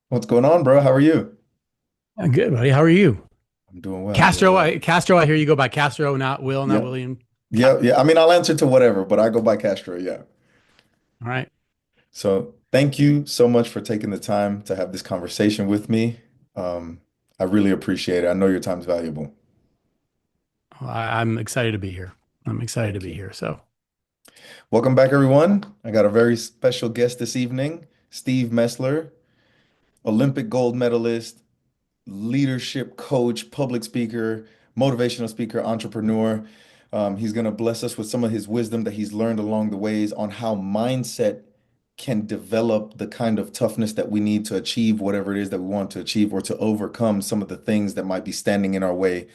What's going on, bro? How are you? Good, buddy. How are you? I'm doing well, doing Castro, well. I hear you go by Castro, not Will, not Yep. William. Yeah, yeah. I mean, I'll answer to whatever, but I go by Castro, yeah. All right. So thank you so much for taking the time to have this conversation with me. Um, I really appreciate it. I know your time's valuable. Well, I'm excited to be here. I'm excited to Thank be you. here. So, Welcome back, everyone. I got a very special guest this evening, Steve Mesler, Olympic gold medalist, leadership coach, public speaker, motivational speaker, entrepreneur. He's going to bless us with some of his wisdom that he's learned along the ways on how mindset can develop the kind of toughness that we need to achieve whatever it is that we want to achieve or to overcome some of the things that might be standing in our way.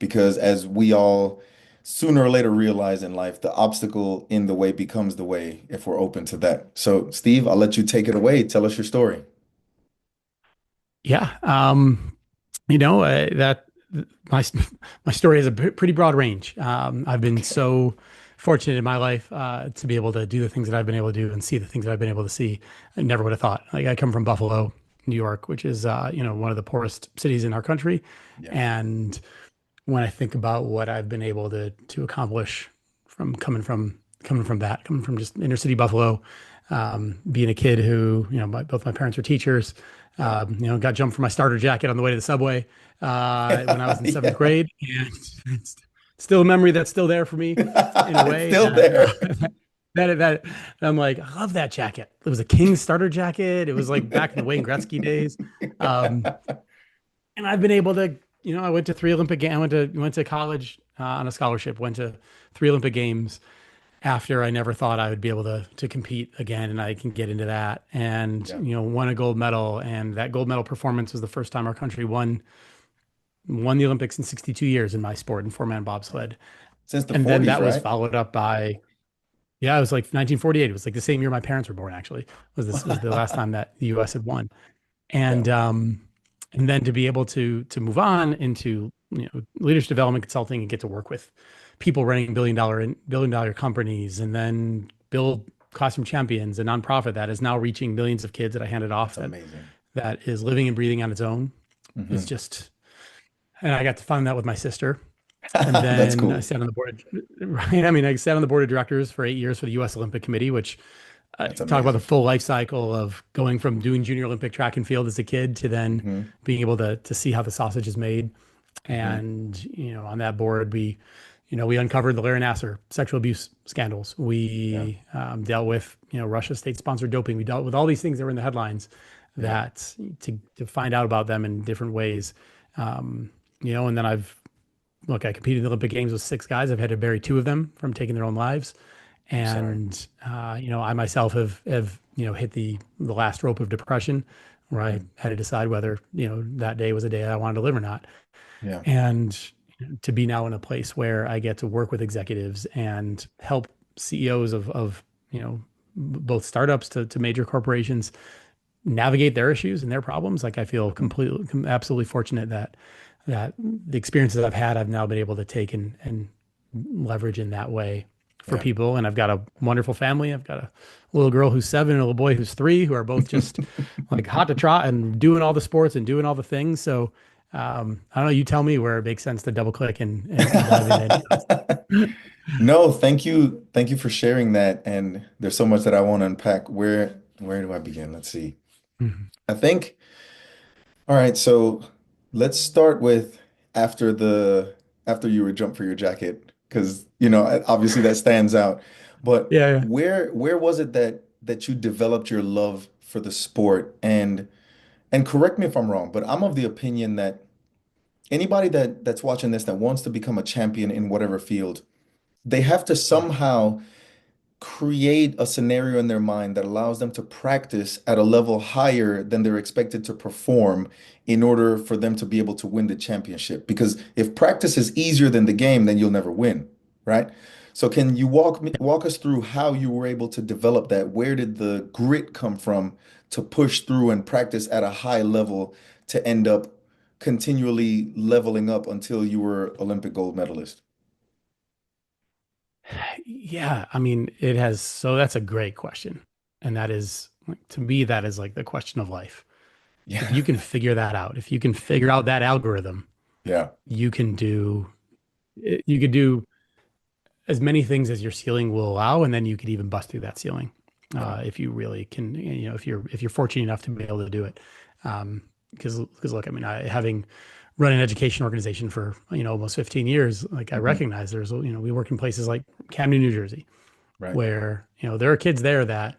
Because as we all sooner or later realize in life, the obstacle in the way becomes the way if we're open to that. So, Steve, I'll let you take it away. Tell us your story. yeah, that my my story has a pretty broad range. I've been Okay. so fortunate in my life to be able to do the things that I've been able to do and see the things that I've been able to see. I never would have thought. Like I come from Buffalo, New York, which is one of the poorest cities in our country, Yeah. and when I think about what I've been able to accomplish from coming from just inner city Buffalo, being a kid who, both my parents were teachers, Yeah. got jumped for my starter jacket on the way to the subway when I was in seventh Yeah. grade, and it's still a memory that's still there for me in a It's way still that there. that I'm like, I love that jacket. It was a King's starter jacket. It was like back in the Wayne Gretzky days. Um, and I've been able to, I went to three Olympic games. I went to college on a scholarship. Went to three Olympic games after I never thought I would be able to compete again, and I can get into that. And Yeah. won a gold medal, and that gold medal performance was the first time our country won the Olympics in 62 years in my sport in four-man Wow. bobsled. Since the And then 40s, that was right? followed up by yeah, it was like 1948. It was like the same year my parents were born. Actually, was the last time that the U.S. had won. Yeah. And then to be able to move on into leadership development consulting and get to work with people running billion dollar companies and then build Classroom Champions, a nonprofit that is now reaching millions of kids that I handed off That's amazing. that is living and breathing on its own is Hmm. just, and I got to fund that with my sister. And That's then I cool. sat on the board, right? I mean, I sat on the board of directors for 8 years for the U.S. Olympic Committee, which That's talk about the amazing. full life cycle of going from doing junior Olympic track and field as a kid to then Hmm. being able to see how the sausage is made. Hmm. And on that board, we uncovered the Larry Nasser sexual abuse scandals. Yeah. We dealt with Russia state-sponsored doping. We dealt with all these things that were in the headlines Yeah. that to find out about them in different ways. And then I competed in the Olympic Games with six guys. I've had to bury two of them from taking their own lives. I'm sorry. And I myself have hit the last rope of depression, where I Mm. had to decide whether that day was a day I wanted to live or not. Yeah. And to be now in a place where I get to work with executives and help CEOs of both startups to major corporations navigate their issues and their problems. Like I feel Hmm. absolutely fortunate that the experiences I've had, I've now been able to take and leverage in that way for Yeah. people. And I've got a wonderful family. I've got a little girl who's 7 and a little boy who's 3, who are both just like hot to trot and doing all the sports and doing all the things. So I don't know. You tell me where it makes sense to double click and dive into any of this. No, thank you. Thank you for sharing that. And there's so much that I want to unpack. Where do I begin? Let's see. Mhm. I think, all right, so let's start with after the after you were jumped for your jacket, because obviously that stands out. But Yeah, yeah. where was it that you developed your love for the sport? And correct me if I'm wrong, but I'm of the opinion that anybody that's watching this that wants to become a champion in whatever field, they have to Yeah. somehow create a scenario in their mind that allows them to practice at a level higher than they're expected to perform in order for them to be able to win the championship. Because if practice is easier than the game, then you'll never win, right? So can you walk us through how you were able to develop that? Where did the grit come from to push through and practice at a high level to end up continually leveling up until you were Olympic gold medalist? Yeah. I mean, it has. So that's a great question. And that is, like, to me, that is like the question of life. If you can figure that out, if you can figure out that algorithm, Yeah. you can do you could do as many things as your ceiling will allow, and then you could even bust through that ceiling Yeah. if you really can. If you're fortunate enough to be able to do it. Because look, I mean, having run an education organization for almost 15 years, like I Hmm. recognize we work in places like Camden, New Jersey, Right. where there are kids there that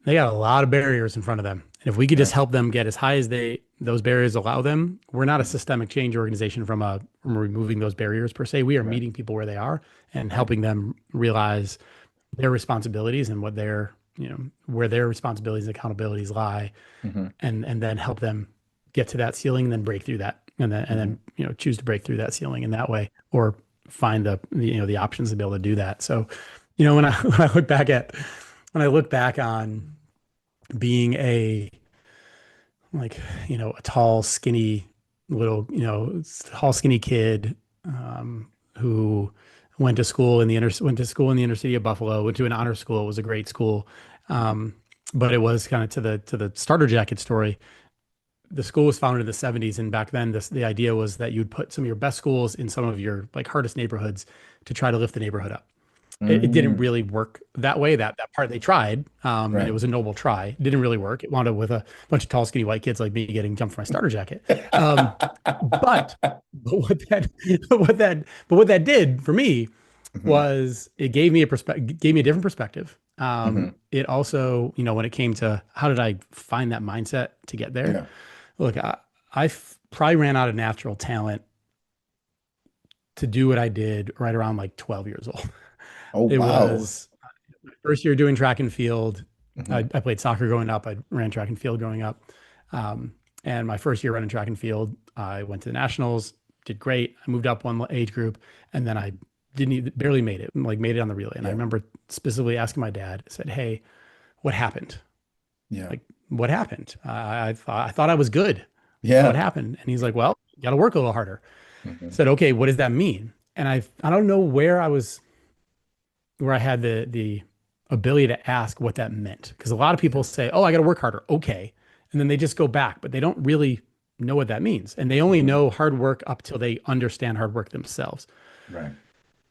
they got a lot of barriers in front of them. And if we could just Right. help them get as high as those barriers allow them, we're not a Mhm. systemic change organization from removing those barriers per se. We are Right. meeting people where they are and Right. helping them realize their responsibilities and what where their responsibilities and accountabilities lie, Hmm. and then help them get to that ceiling and then break through that, and then Hmm. choose to break through that ceiling in that way, or find the options to be able to do that. So, when I when I look back on being a tall, skinny tall, skinny kid, who went to school in the inner city of Buffalo, went to an honor school. It was a great school. Um, but it was kind of to the starter jacket story. The school was founded in the 70s, and back then the idea was that you'd put some of your best schools in some of your like hardest neighborhoods to try to lift the neighborhood up. It didn't Mm. really work that way. That part they tried, and it Right. was a noble try. It didn't really work. It wound up with a bunch of tall, skinny white kids like me getting jumped for my starter jacket. Um, but but what that did for me Hmm. was it gave me a different perspective. Hmm. It also, when it came to how did I find that mindset to get there? Yeah. Look, probably ran out of natural talent to do what I did right around like 12 years old. Oh, It wow. was my first year doing track and field. I, Hmm. I played soccer growing up. I ran track and field growing up. Um, and my first year running track and field, I went to the nationals, did great. I moved up one age group, and then I barely made it, like made it on the relay. And I Yeah. remember specifically asking my dad, I said, "Hey, what happened? Yeah. Like, what happened? I thought I was good. What Yeah. happened?" And he's like, "Well, you got to work a little harder." I Hmm. said, "Okay, what does that mean?" And I don't know where I had the ability to ask what that meant. Because a lot of people Yeah. say, "Oh, I got to work harder." Okay. And then they just go back, but they don't really know what that means. And they only Hmm. know hard work up till they understand hard work themselves. Right.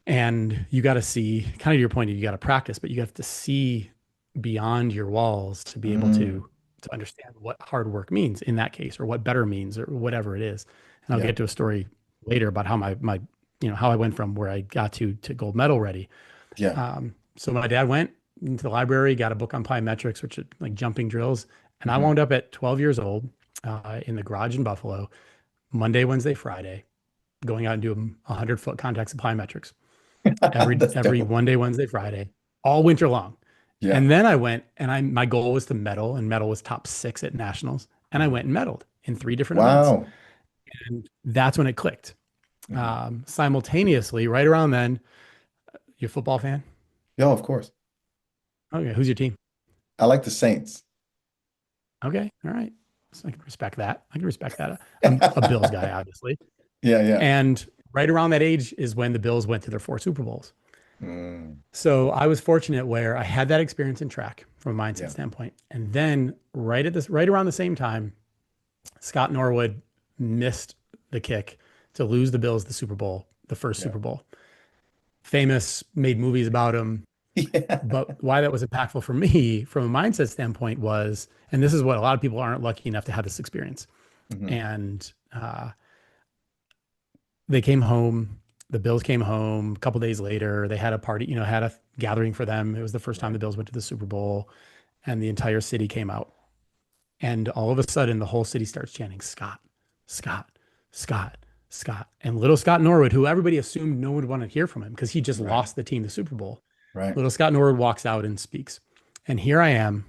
And you got to see, kind of your point, you got to practice, but you have to see beyond your walls to be able Mm. to understand what hard work means in that case, or what better means, or whatever it is. And I'll Yeah. get to a story later about how my how I went from where I got to gold medal ready. Yeah. So my dad went into the library, got a book on plyometrics, which are like jumping drills. And I Hmm. wound up at 12 years old, in the garage in Buffalo, Monday, Wednesday, Friday, going out and doing 100-foot contacts of plyometrics That's every dope. Monday, Wednesday, Friday, all winter long. Yeah. And then I went and my goal was to medal, and medal was top 6 at nationals. And I Hmm. went and medaled in 3 different events. Wow. And that's when it clicked. Hmm. Simultaneously, right around then, you a football fan? Yeah, of course. Okay, who's your team? I like the Saints. Okay, all right. So I can respect that. I can respect that. I'm a Bills guy, obviously. Yeah, yeah. And right around that age is when the Bills went to their 4 Super Bowls. Mm. So I was fortunate where I had that experience in track from a mindset Yeah. standpoint. And then right around the same time, Scott Norwood missed the kick to lose the Bills the Super Bowl, the first Yeah. Super Bowl. Famous, made movies about him. Yeah. But why that was impactful for me from a mindset standpoint was, and this is what a lot of people aren't lucky enough to have this experience. Hmm. And they came home. The Bills came home a couple days later. They had a party, had a gathering for them. It was the first time Right. the Bills went to the Super Bowl, and the entire city came out. And all of a sudden, the whole city starts chanting, "Scott, Scott, Scott, Scott." And little Scott Norwood, who everybody assumed no one would want to hear from him because he just Right. lost the team the Super Bowl, Right. little Scott Norwood walks out and speaks. And here I am,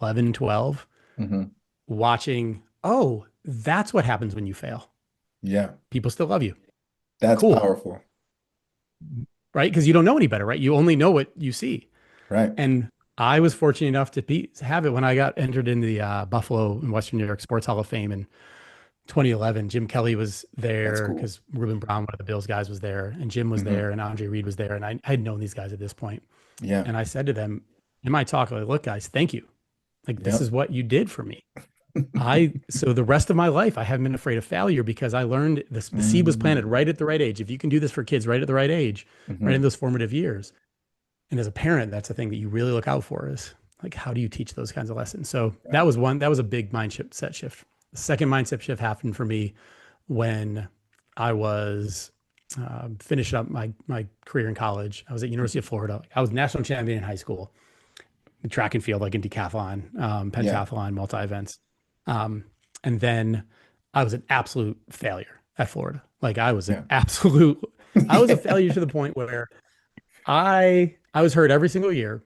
11 and 12, Hmm. watching, oh, that's what happens when you fail. Yeah. People still love you. That's Cool, powerful. right? Because you don't know any better, right? You only know what you see. Right. And I was fortunate enough to have it when I got entered into the Buffalo and Western New York Sports Hall of Fame in 2011. Jim Kelly was That's there cool. because Reuben Brown, one of the Bills guys, was there, and Jim was Hmm. there, and Andre Reed was there, and I had known these guys at this point. Yeah. And I said to them in my talk, like, "Look, guys, thank you. Like, this Yep. is what you did for me." So the rest of my life, I haven't been afraid of failure because I learned this, the seed was planted Mm, right at the right age. If you can do this for kids right at the right age, right in hmm. those formative years. And as a parent, that's the thing that you really look out for is like, how do you teach those kinds of lessons? So Right. that was a big mindset set shift. The second mindset shift happened for me when I was finishing up my career in college. I was at University of Florida. I was national champion in high school, in track and field, like in decathlon, Yeah. pentathlon, multi events. Um, and then I was an absolute failure at Florida. Like Yeah. I was a Yeah. failure to the point where I was hurt every single year.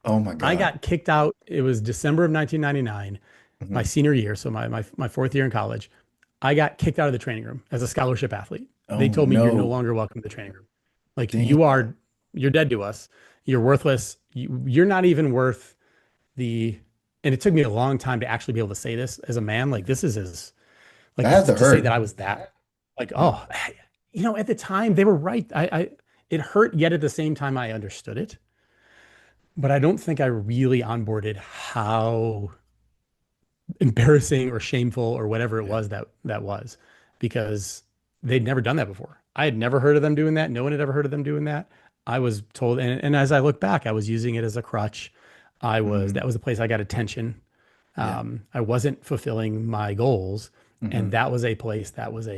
Oh my I God. got kicked out. It was December of 1999, my Hmm. senior year, so my fourth year in college. I got kicked out of the training room as a scholarship athlete. They Oh told me you're no no. longer welcome to the training room. Like Damn. you're dead to us. You're worthless. You're not even worth the. And it took me a long time to actually be able to say this as a man. Like this is as That like has to to say that hurt. I was that. Like Yeah. oh, at the time they were right. I it hurt, yet at the same time I understood it. But I don't think I really onboarded how embarrassing or shameful or whatever it Yeah. was that was because they'd never done that before. I had never heard of them doing that. No one had ever heard of them doing that. I was told, and as I look back, I was using it as a crutch. That Hmm. was the place I got attention. Yeah. I wasn't fulfilling my goals. And Hmm. that was a place that was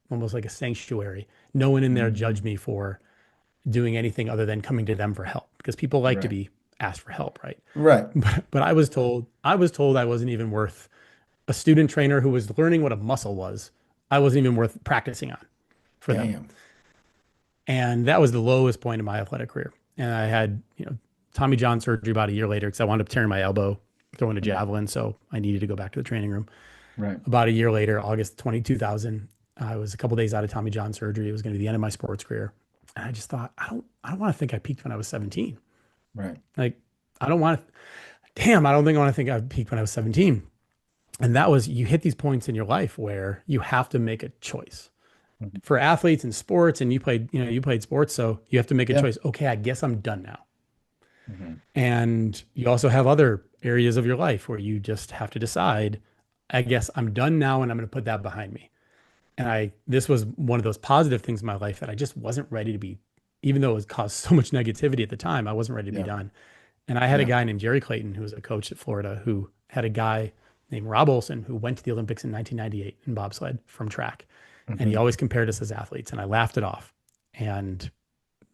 almost like a sanctuary. No one in there judged Hmm. me for doing anything other than coming to them for help because people like to Right. be asked for help, right? Right. But I was told I wasn't even worth a student trainer who was learning what a muscle was. I wasn't even worth practicing on for them. Damn. And that was the lowest point in my athletic career. And I had, Tommy John surgery about a year later because I wound up tearing my elbow throwing a Mm. javelin. So I needed to go back to the training room. Right. About a year later, August 2000, I was a couple days out of Tommy John surgery. It was going to be the end of my sports career. And I just thought, I don't want to think I peaked when I was 17. Right. Like, I don't want to, damn, I don't think I want to think I peaked when I was 17. And that was, you hit these points in your life where you have to make a choice. Mhm. For athletes in sports, and you played sports, so you have to make a Yeah. choice. Okay, I guess I'm done now. Hmm. And you also have other areas of your life where you just have to decide, I guess I'm done now and I'm going to put that behind me. And this was one of those positive things in my life that I just wasn't ready to be, even though it caused so much negativity at the time, I wasn't ready to be Yeah. done. And I had a Yeah. guy named Jerry Clayton, who was a coach at Florida, who had a guy named Rob Olson, who went to the Olympics in 1998 in bobsled from track. And he Hmm. always compared us as athletes. And I laughed it off. And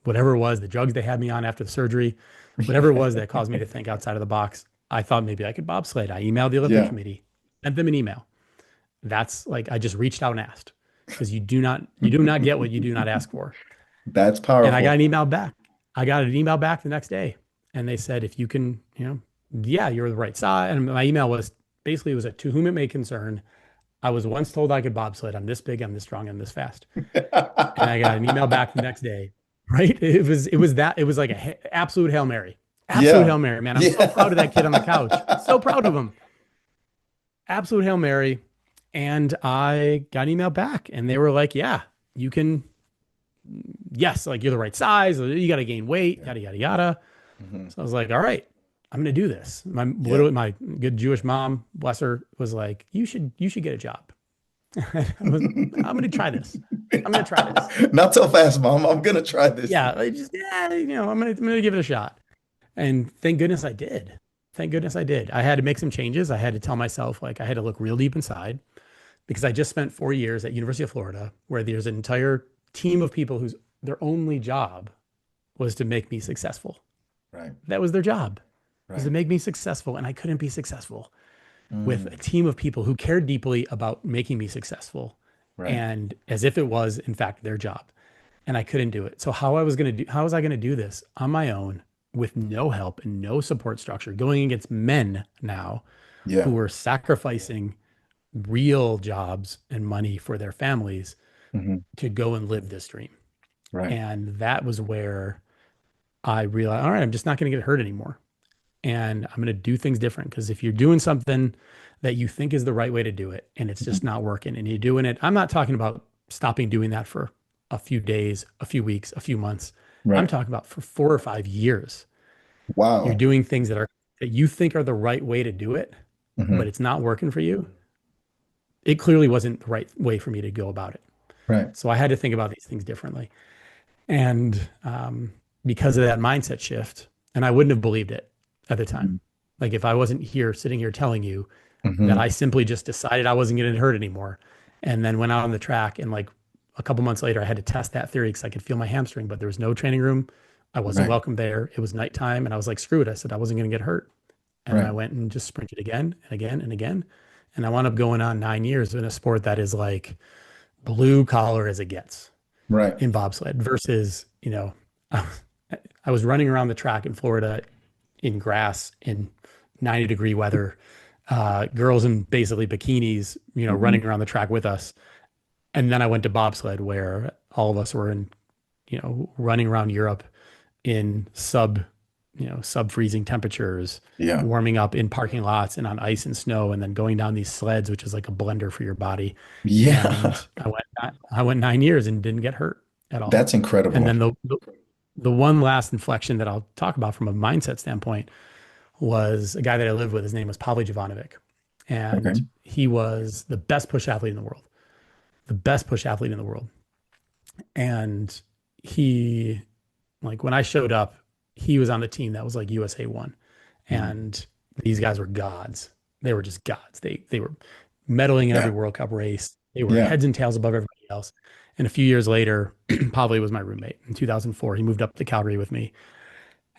whatever it was, the drugs they had me on after the surgery, whatever it was that caused me to think outside of the box, I thought maybe I could bobsled. I emailed the Olympic Yeah. committee, sent them an email. That's like, I just reached out and asked because you do not get what you do not ask for. That's And I got powerful. an email back. I got an email back the next day. And they said, if you can, yeah, you're the right size. And my email was basically, it was a to whom it may concern. I was once told I could bobsled. I'm this big, I'm this strong, I'm this fast. And I got an email back the next day. Right. It was like a absolute Hail Mary. Absolute Yeah. Hail Mary, man. I'm so proud of that kid on the couch. So Yeah. proud of him. Absolute Hail Mary. And I got an email back and they were like, yeah, you can, yes, like you're the right size. You got to gain weight, Yeah. yada, yada, yada. Hmm. So I was like, all right, I'm going to do this. Yeah. My good Jewish mom, bless her, was like, you should get a job. I'm going to try this. I'm going to try this. Not so fast, Mom. I'm gonna try this. Yeah. Yeah, I'm going to give it a shot. And thank goodness I did. Thank goodness I did. I had to make some changes. I had to tell myself, like, I had to look real deep inside because I just spent 4 years at University of Florida where there's an entire team of people whose their only job was to make me successful. Right. That was their job, was to Right. make me successful. And I couldn't be successful with a Mm. team of people who cared deeply about making me successful Right. and as if it was, in fact, their job. And I couldn't do it. So how was I going to do this on my own with no help and no support structure, going against men now who Yeah. were sacrificing real jobs and money for their families Hmm. to go and live this dream. Right. And that was where I realized, all right, I'm just not going to get hurt anymore. And I'm going to do things different because if you're doing something that you think is the right way to do it and it's Mhm. just not working and you're doing it, I'm not talking about stopping doing that for a few days, a few weeks, a few months. I'm Right. talking about for 4 or 5 years. You're Wow. doing things that you think are the right way to do it. but Hmm. it's not working for you, it clearly wasn't the right way for me to go about it. Right. So I had to think about these things differently. And because of that mindset shift, and I wouldn't have believed it at the time. Like if I wasn't here sitting here telling you that Hmm. I simply just decided I wasn't going to hurt anymore, and then went out on the track, and like a couple months later, I had to test that theory because I could feel my hamstring, but there was no training room. I wasn't Right. welcome there. It was nighttime, and I was like, screw it. I said I wasn't going to get hurt, and then I Right. went and just sprinted again and again and again, and I wound up going on 9 years in a sport that is like blue collar as it gets Right. in bobsled versus, I was running around the track in Florida in grass in 90-degree weather, girls in basically bikinis, Hmm. running around the track with us. And then I went to bobsled where all of us were in, running around Europe in sub freezing temperatures, Yeah. warming up in parking lots and on ice and snow, and then going down these sleds, which is like a blender for your body. Yeah. And I went 9 years and didn't get hurt at all. That's And incredible. then the one last inflection that I'll talk about from a mindset standpoint was a guy that I lived with. His name was Pavli Jovanovic, Okay. and he was the best push athlete in the world, the best push athlete in the world. And he, like when I showed up, he was on the team that was like USA one, Mhm. and these guys were gods. They were just gods. They were medaling in every Yeah. World Cup race. They were Yeah. heads and tails above everybody else. And a few years later, Pavli was my roommate. In 2004, he moved up to Calgary with me,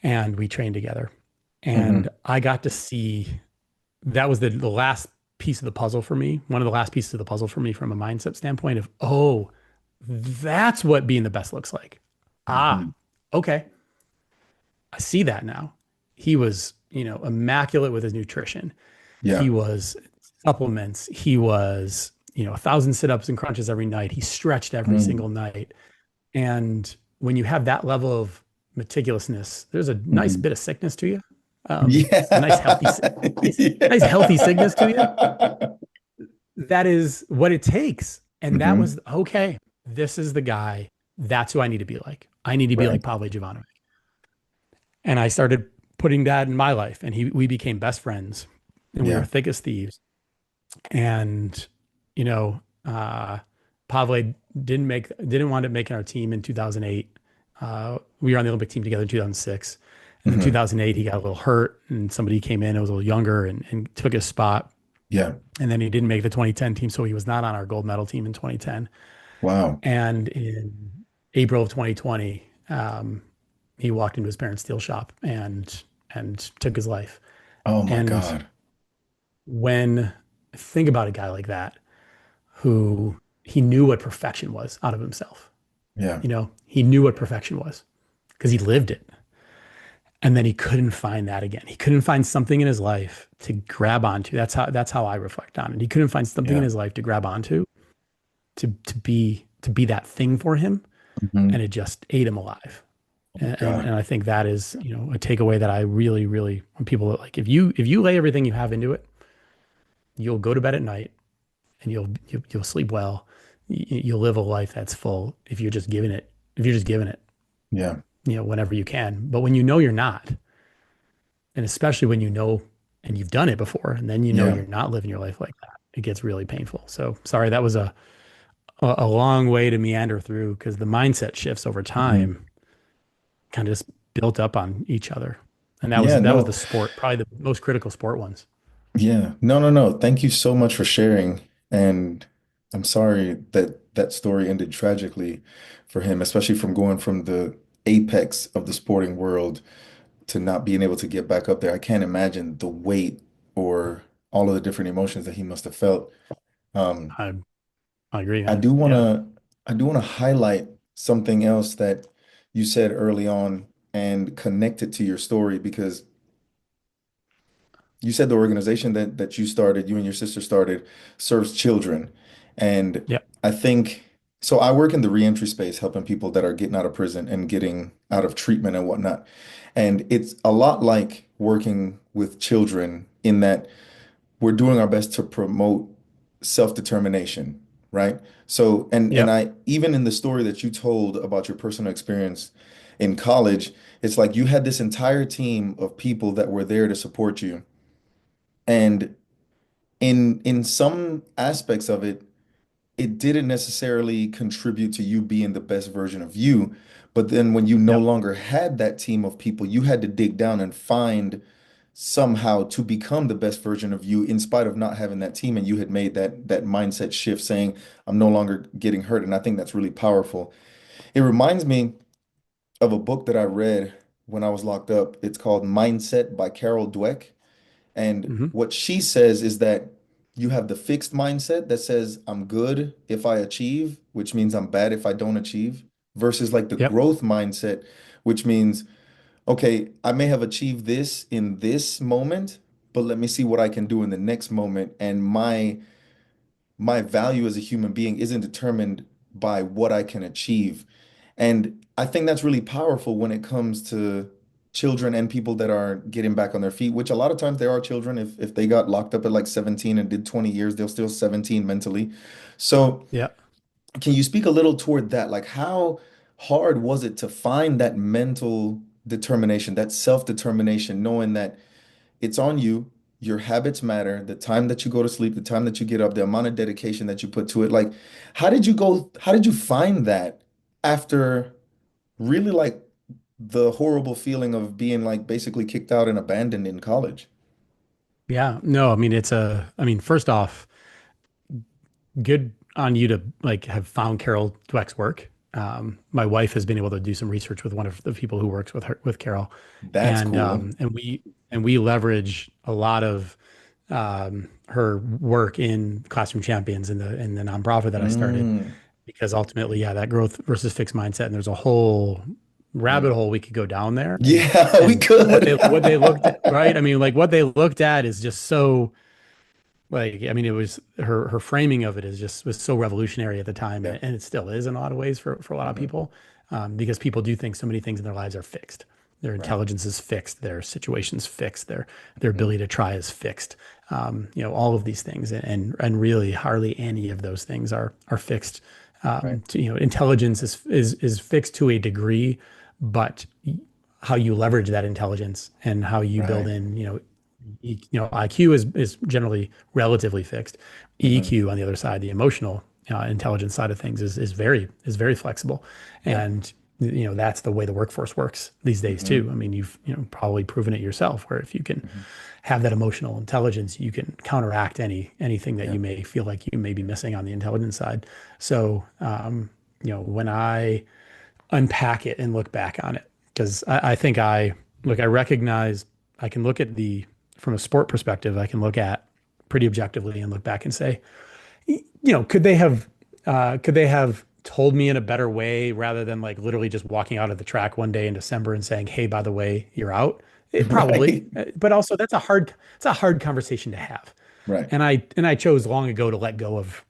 and we trained together. And Hmm. I got to see that was the last piece of the puzzle for me, one of the last pieces of the puzzle for me from a mindset standpoint of, oh, that's what being the best looks like. Ah, Hmm. okay. I see that now. He was, immaculate with his nutrition. He Yeah. was supplements. He was, 1,000 sit-ups and crunches every night. He stretched every Mm. single night. And when you have that level of meticulousness, there's a nice Hmm. bit of sickness to you. A nice healthy, Yeah. nice, nice healthy sickness to you. Yeah. That is what it takes. And that was Hmm. okay. This is the guy. That's who I need to be like. I need to be Right. like Pavle Jovanovic. And I started putting that in my life, and we became best friends, and we were Yeah. thick as thieves. And you know, uh, Pavle didn't wind up making our team in 2008. We were on the Olympic team together in 2006, and then Hmm. 2008 he got a little hurt, and somebody came in who was a little younger and took his spot. Yeah. And then he didn't make the 2010 team, so he was not on our gold medal team in 2010. Wow. And in April of 2020, he walked into his parents' steel shop and took his life. Oh my And God. when I think about a guy like that, who he knew what perfection was out of himself, Yeah. he knew what perfection was because he lived it. And then he couldn't find that again. He couldn't find something in his life to grab onto. That's how I reflect on it. He couldn't find something in Yeah. his life to grab onto to be that thing for him, Hmm. and it just ate him alive. Oh my And God. I think that is, a takeaway that I really, really want people to like. If you lay everything you have into it, you'll go to bed at night and you'll sleep well. You'll live a life that's full if you're just giving it, Yeah. whenever you can. But when you know you're not, and especially when you know and you've done it before, and then Yeah. you're not living your life like that, it gets really painful. So sorry, that was a long way to meander through because the mindset shifts over Hmm. time kind of just built up on each other. And that was Yeah. that was No. the sport, probably the most critical sport ones. Yeah. No, no, no. Thank you so much for sharing. And I'm sorry that that story ended tragically for him, especially from going from the apex of the sporting world to not being able to get back up there. I can't imagine the weight or all of the different emotions that he must have felt. Um, I I agree, I man. do want Yeah. to I do want to highlight something else that you said early on and connect it to your story because you said the organization that you started, you and your sister started, serves children. And Yeah. I think so. I work in the reentry space, helping people that are getting out of prison and getting out of treatment and whatnot. And it's a lot like working with children in that we're doing our best to promote self-determination, right? So, and Yep. I even in the story that you told about your personal experience in college, it's like you had this entire team of people that were there to support you. And in some aspects of it, it didn't necessarily contribute to you being the best version of you. But then when you no Yep. longer had that team of people, you had to dig down and find somehow to become the best version of you in spite of not having that team. And you had made that mindset shift saying, I'm no longer getting hurt. And I think that's really powerful. It reminds me of a book that I read when I was locked up. It's called Mindset by Carol Dweck. And Hmm. what she says is that you have the fixed mindset that says, I'm good if I achieve, which means I'm bad if I don't achieve, versus like the Yep. growth mindset, which means, okay, I may have achieved this in this moment, but let me see what I can do in the next moment. And my value as a human being isn't determined by what I can achieve. And I think that's really powerful when it comes to children and people that are getting back on their feet, which a lot of times there are children, if they got locked up at like 17 and did 20 years, they're still 17 mentally. So Yep. can you speak a little toward that? Like how hard was it to find that mental determination, that self-determination, knowing that it's on you. Your habits matter. The time that you go to sleep, the time that you get up, the amount of dedication that you put to it. Like, how did you find that after really like the horrible feeling of being like basically kicked out and abandoned in college? Yeah. No, I mean, I mean, first off, good on you to like have found Carol Dweck's work. My wife has been able to do some research with one of the people who works with her with Carol, That's cool. and we leverage a lot of her work in Classroom Champions in the nonprofit that I started Mm, because ultimately, yeah, that growth versus fixed mindset, and there's a whole rabbit mm. hole we could go down there, Yeah, we and could. what they looked at, right? I mean, like what they looked at is just so like I mean it was her framing of it is just was so revolutionary at the time Yeah. and it still is in a lot of ways for a lot of Hmm. people because people do think so many things in their lives are fixed. Their Right. intelligence is fixed, their situation's fixed, their Hmm. ability to try is fixed. You know, all of these things and really hardly any of those things are fixed. Right. You know, intelligence is fixed to a degree, but how you leverage that intelligence and how you build Right. in, you know, IQ is generally relatively fixed. Hmm. EQ on the other side, the emotional intelligence side of things is very flexible, Yeah. and you know that's the way the workforce works these days too. Hmm. I mean, you've probably proven it yourself, where if you can Hmm. have that emotional intelligence, you can counteract anything that Yeah. you may feel like you may be missing on the intelligence side. So, you know, when I unpack it and look back on it, because I think I recognize I can look at the from a sport perspective, I can look at pretty objectively and look back and say, you know, could they have told me in a better way rather than like literally just walking out of the track one day in December and saying, "Hey, by the way, you're out." It probably, Right. but also it's a hard conversation to have. Right. And I chose long ago to let go of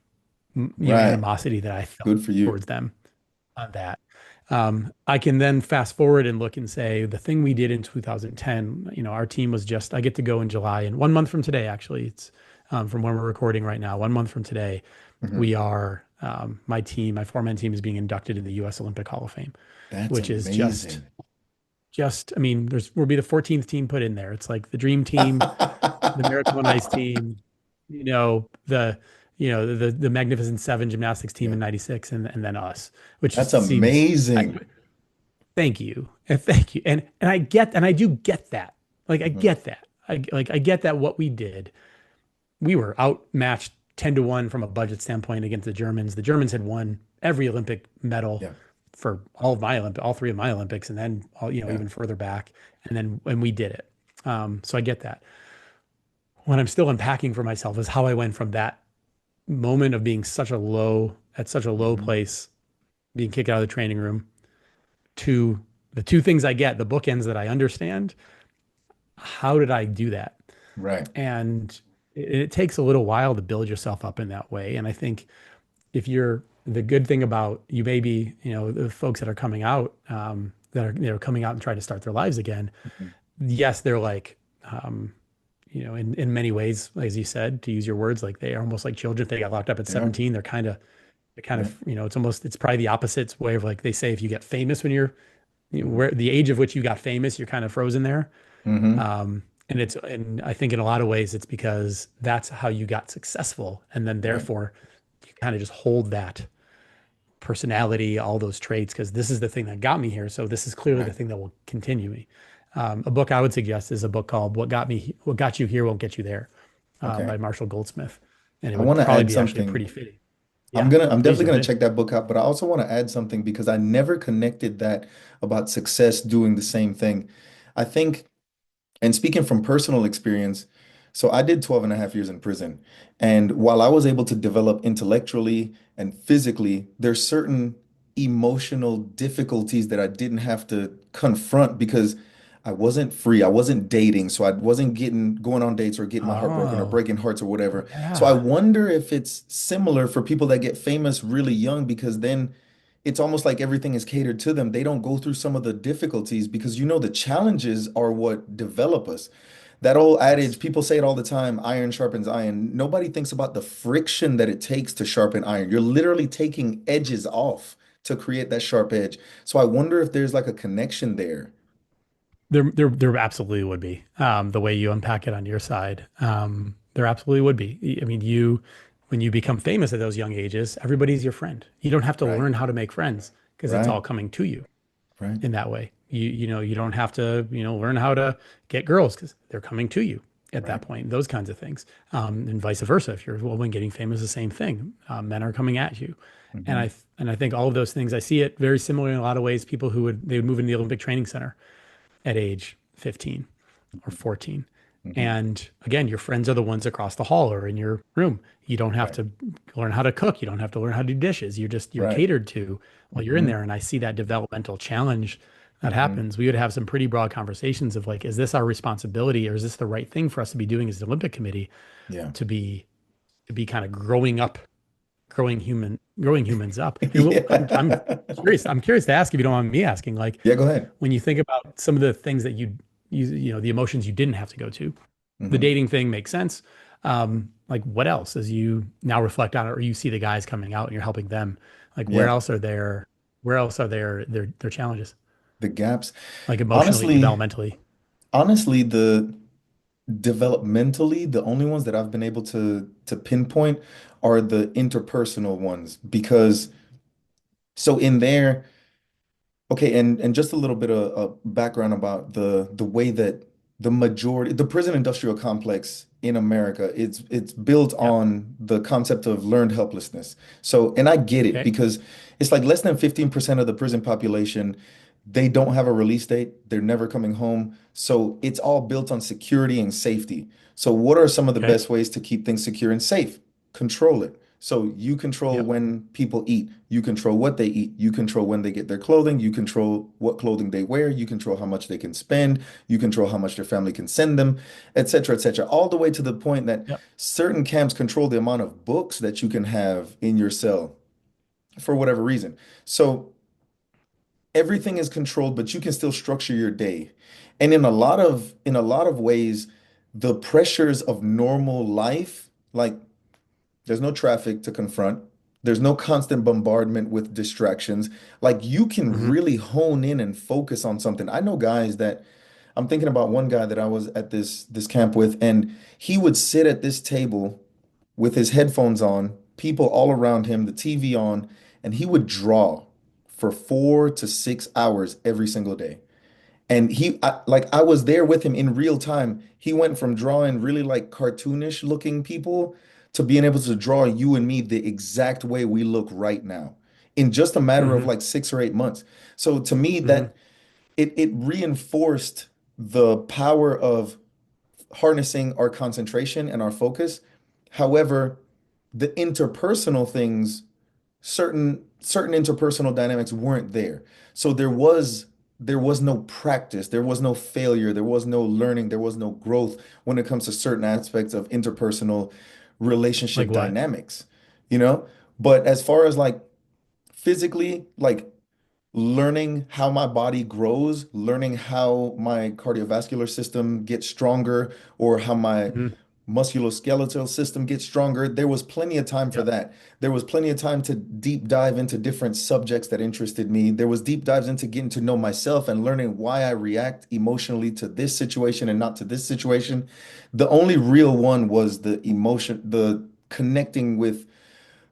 Right. animosity that I felt Good for you. towards them on that. I can then fast forward and look and say the thing we did in 2010, you know, our team was just, I get to go in July and 1 month from today, actually, it's from when we're recording right now, 1 month from today, Hmm. we are, my team, my four-man team is being inducted in the US Olympic Hall of Fame, That's which is amazing. I mean, we'll be the 14th team put in there. It's like the dream team, the Miracle on Ice team, you know, the Magnificent Seven gymnastics team Yeah, in '96, and then us, which that's just seems. amazing. Thank you. And thank you. And I get and I do get that. Like I Hmm. get that. I get that what we did, we were outmatched 10 to 1 from a budget standpoint against the Germans. The Germans had won every Olympic medal Yeah, for all three of my Olympics, and then yeah. even further back. And we did it. So I get that. What I'm still unpacking for myself is how I went from that moment of being such a low Hmm. place, being kicked out of the training room, to the two things I get, the bookends that I understand. How did I do that? Right. And it takes a little while to build yourself up in that way. And I think if you're the good thing about you, maybe, you know, the folks that are coming out, that are, coming out and trying to start their lives again. Mhm. Yes, they're like, in many ways, as you said, to use your words, like they are almost like children. If they got locked up at Yeah, 17, yeah. it's probably the opposite way of like they say, if you get famous when you're, Hmm. where the age of which you got famous, you're kind of frozen there. Hmm. Um, and I think in a lot of ways it's because that's how you got successful. And then Right. therefore you kind of just hold that personality, all those traits, because this is the thing that got me here. So this is clearly the Right. thing that will continue me. A book I would suggest is a book called What Got You Here Won't Get You There, Okay. by Marshall Goldsmith. And it I would want to probably add be actually something. pretty fitting. Yeah, I'm please definitely jump gonna in. check that book out, but I also want to add something because I never connected that about success doing the same thing. I think, and speaking from personal experience, so I did 12 and a half years in prison. And while I was able to develop intellectually and physically, there's certain emotional difficulties that I didn't have to confront because I wasn't free. I wasn't dating, so I wasn't getting going on dates or getting my heart broken or Oh, breaking hearts or whatever. So I yeah. wonder if it's similar for people that get famous really young because then it's almost like everything is catered to them. They don't go through some of the difficulties because the challenges are what develop us. That old adage, Yes. people say it all the time, iron sharpens iron. Nobody thinks about the friction that it takes to sharpen iron. You're literally taking edges off to create that sharp edge. So I wonder if there's like a connection there. There absolutely would be. The way you unpack it on your side, there absolutely would be. I mean, when you become famous at those young ages, everybody's your friend. You don't have to Right, learn how to make friends because it's right, all coming to you right, in that way. You don't have to, learn how to get girls because they're coming to you at that right. point, those kinds of things. And vice versa. If you're a woman getting famous, the same thing. Men are coming at you. And Hmm. I think all of those things, I see it very similar in a lot of ways. People they would move into the Olympic Training Center at age 15 or 14. Hmm. And again, your friends are the ones across the hall or in your room. You don't have Right, to learn how to cook. You don't have to learn how to do dishes. You're right. catered to while you're in Hmm. there. And I see that developmental challenge that Hmm. happens. We would have some pretty broad conversations of like, is this our responsibility or is this the right thing for us to be doing as the Olympic Committee Yeah. to be kind of growing humans up? And I'm Yeah. curious. I'm curious to ask if you don't mind me asking, like Yeah, go ahead. when you think about some of the things that the emotions you didn't have to go to, the Hmm. dating thing makes sense. Like what else as you now reflect on it, or you see the guys coming out and you're helping them, like Yeah, where else are their challenges, the gaps. like emotionally, Honestly, developmentally? honestly, the developmentally, the only ones that I've been able to pinpoint are the interpersonal ones because so in there. Okay, and just a little bit of background about the way that the prison industrial complex in America, it's built Yep. on the concept of learned helplessness. So, and I get it Okay. because it's like less than 15% of the prison population, they don't have a release date. They're never coming home. So it's all built on security and safety. So what are some of the Okay. best ways to keep things secure and safe? Control it. So you control Yep. when people eat, you control what they eat, you control when they get their clothing, you control what clothing they wear, you control how much they can spend, you control how much their family can send them, et cetera, all the way to the point that Yep. certain camps control the amount of books that you can have in your cell for whatever reason. So everything is controlled, but you can still structure your day. And in a lot of ways, the pressures of normal life, like there's no traffic to confront. There's no constant bombardment with distractions. Like you can Hmm. really hone in and focus on something. I know guys that I'm thinking about one guy that I was at this camp with, and he would sit at this table with his headphones on, people all around him, the TV on, and he would draw for 4 to 6 hours every single day. And I was there with him in real time. He went from drawing really like cartoonish looking people to being able to draw you and me the exact way we look right now in just a matter of Hmm. like 6 or 8 months. So to me, Hmm. that it reinforced the power of harnessing our concentration and our focus. However, the interpersonal things certain interpersonal dynamics weren't there. So there was no practice, there was no failure, there was no learning, there was no growth when it comes to certain aspects of interpersonal Like relationship what? dynamics, you know? But as far as like physically, like learning how my body grows, learning how my cardiovascular system gets stronger, or how my Hmm. musculoskeletal system get stronger. There was plenty of time for Yep. that. There was plenty of time to deep dive into different subjects that interested me. There was deep dives into getting to know myself and learning why I react emotionally to this situation and not to this situation. The only real one was the emotion, the connecting with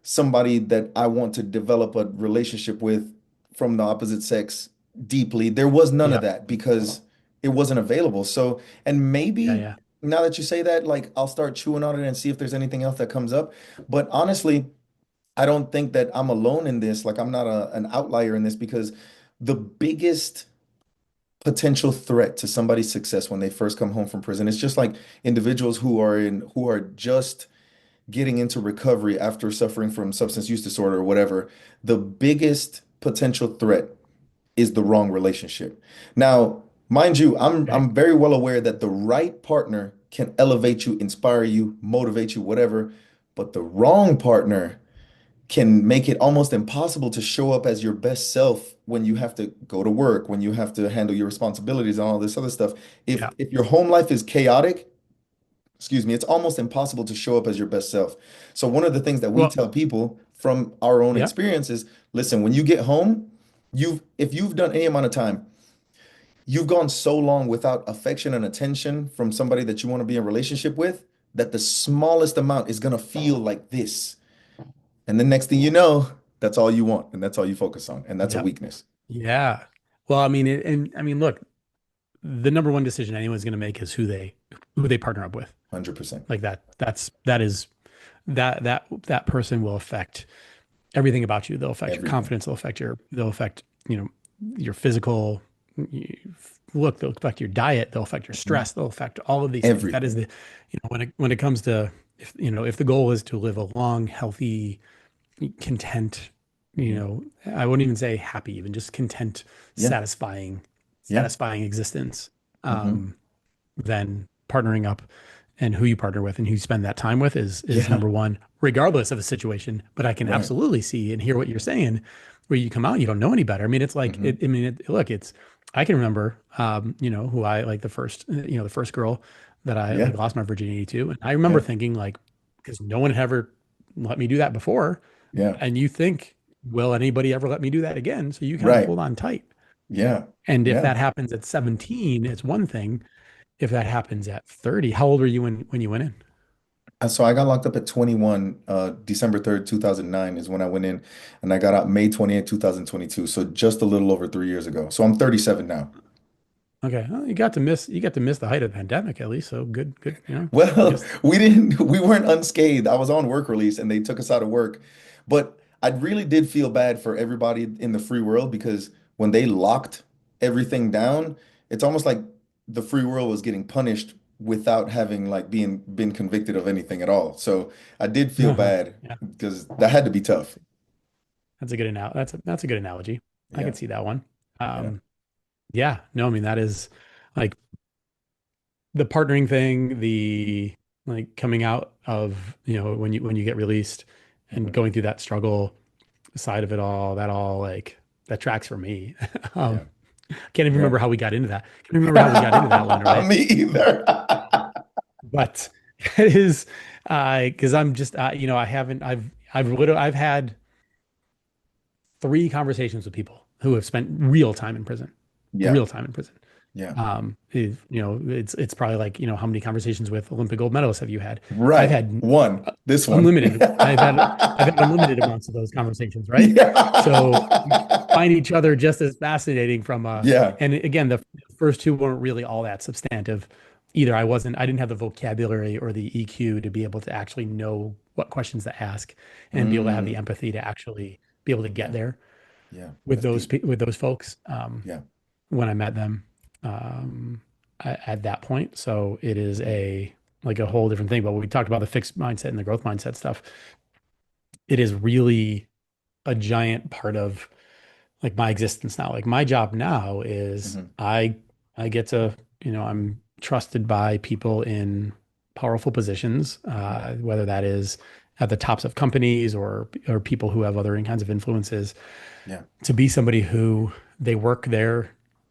somebody that I want to develop a relationship with from the opposite sex deeply. There was none of Yep. that because it wasn't available. So, and Yeah. maybe Yeah. now that you say that, like I'll start chewing on it and see if there's anything else that comes up. But honestly, I don't think that I'm alone in this. Like I'm not an outlier in this because the biggest potential threat to somebody's success when they first come home from prison, it's just like individuals who are just getting into recovery after suffering from substance use disorder or whatever, the biggest potential threat is the wrong relationship. Now, mind you, Okay. I'm very well aware that the right partner can elevate you, inspire you, motivate you, whatever, but the wrong partner can make it almost impossible to show up as your best self when you have to go to work, when you have to handle your responsibilities and all this other stuff. Yeah. If your home life is chaotic, excuse me, it's almost impossible to show up as your best self. So one of the things that we Well, tell people from our own yep. experience is, listen, when you get home, if you've done any amount of time, you've gone so long without affection and attention from somebody that you want to be in a relationship with, that the smallest amount is going to feel like this. And the next thing you know, that's all you want and that's all you focus on. And that's a Yep. weakness. Yeah. Well, I mean, and I mean, look, the number one decision anyone's going to make is who they partner up with. 100%. Like that is that person will affect everything about you. They'll affect your Everything. confidence. They'll affect, you know, your physical look. They'll affect your diet. They'll affect your Mhm. stress. They'll affect all of these things. That is Everything. the, you know, when it comes to, if, you know, if the goal is to live a long, healthy, content, you Mhm. know, I wouldn't even say happy, even just content, Yeah. satisfying, Yeah. satisfying existence, Hmm. then partnering up and who you partner with and who you spend that time with is Yeah. number one, regardless of the situation. But I can Right. absolutely see and hear what you're saying, where you come out and you don't know any better. I mean, it's like Hmm. I mean, look, it's I can remember, you know, who I like the first girl that I Yeah. like lost my virginity to, and I remember Yeah. thinking like, because no one had ever let me do that before, Yeah. and you think, will anybody ever let me do that again? So you kind of Right. hold on tight. Yeah. And if Yeah. that happens at 17, it's one thing. If that happens at 30, how old were you when you went in? So I got locked up at 21, December 3rd, 2009 is when I went in, and I got out May 28th, 2022. So just a little over 3 years ago. So I'm 37 now. Okay, well, you got to miss the height of the pandemic at least. So good, you know. I Well, guess we weren't unscathed. I was on work release and they took us out of work. But I really did feel bad for everybody in the free world because when they locked everything down, it's almost like the free world was getting punished without having like been convicted of anything at all. So I did feel bad yeah, because that had to be tough. that's a good analogy. I Yeah. could see that one. Yeah. Um, yeah, no, I mean that is like the partnering thing, the like coming out of, you know, when you get released and Hmm. going through that struggle side of it all, that all like that tracks for me. Yeah. Can't even Yeah. remember how we got into that. Can't even remember how we got into that one, right? Me either. But it is because I'm just you know, I've had three conversations with people who have spent Yeah. real time in prison. Yeah. You know, it's probably like, you know, how many conversations with Olympic gold medalists have you had? I've Right. had One. This one. unlimited. I've had unlimited amounts of those conversations, right? So we Yeah. find each other just as fascinating from Yeah. and again, the first two weren't really all that substantive either. I didn't have the vocabulary or the EQ to be able to actually know what questions to ask and be able to have the Mm. empathy to actually be able to get Yeah. there Yeah. That's deep. with those folks Yeah. when I met them at that point. So it is Yeah. a like a whole different thing. But when we talked about the fixed mindset and the growth mindset stuff, it is really a giant part of like my existence now. Like my job now is Hmm. I get to, you know, I'm trusted by people in powerful positions, Yeah. whether that is at the tops of companies or people who have other kinds of influences, Yeah. to be somebody who they work there.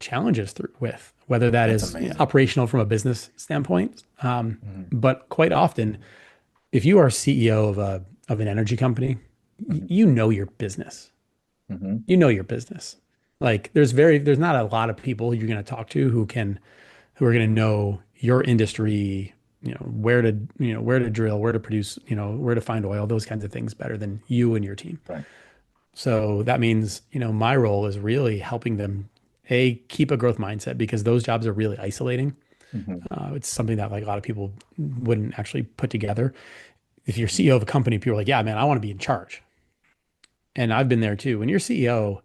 challenges through with, whether that That's is amazing. operational from a business standpoint. Hmm. But quite often, if you are CEO of an energy company, Hmm. you know your business. Hmm. You know your business. Like there's not a lot of people you're going to talk to who are going to know your industry, where to drill, where to produce, where to find oil, those kinds of things better than you and your team. Right. So that means, my role is really helping them keep a growth mindset because those jobs are really isolating. Hmm. It's something that like a lot of people wouldn't actually put together. If you're Hmm. CEO of a company, people are like, yeah, man, I want to be in charge. And I've been there too. When you're CEO,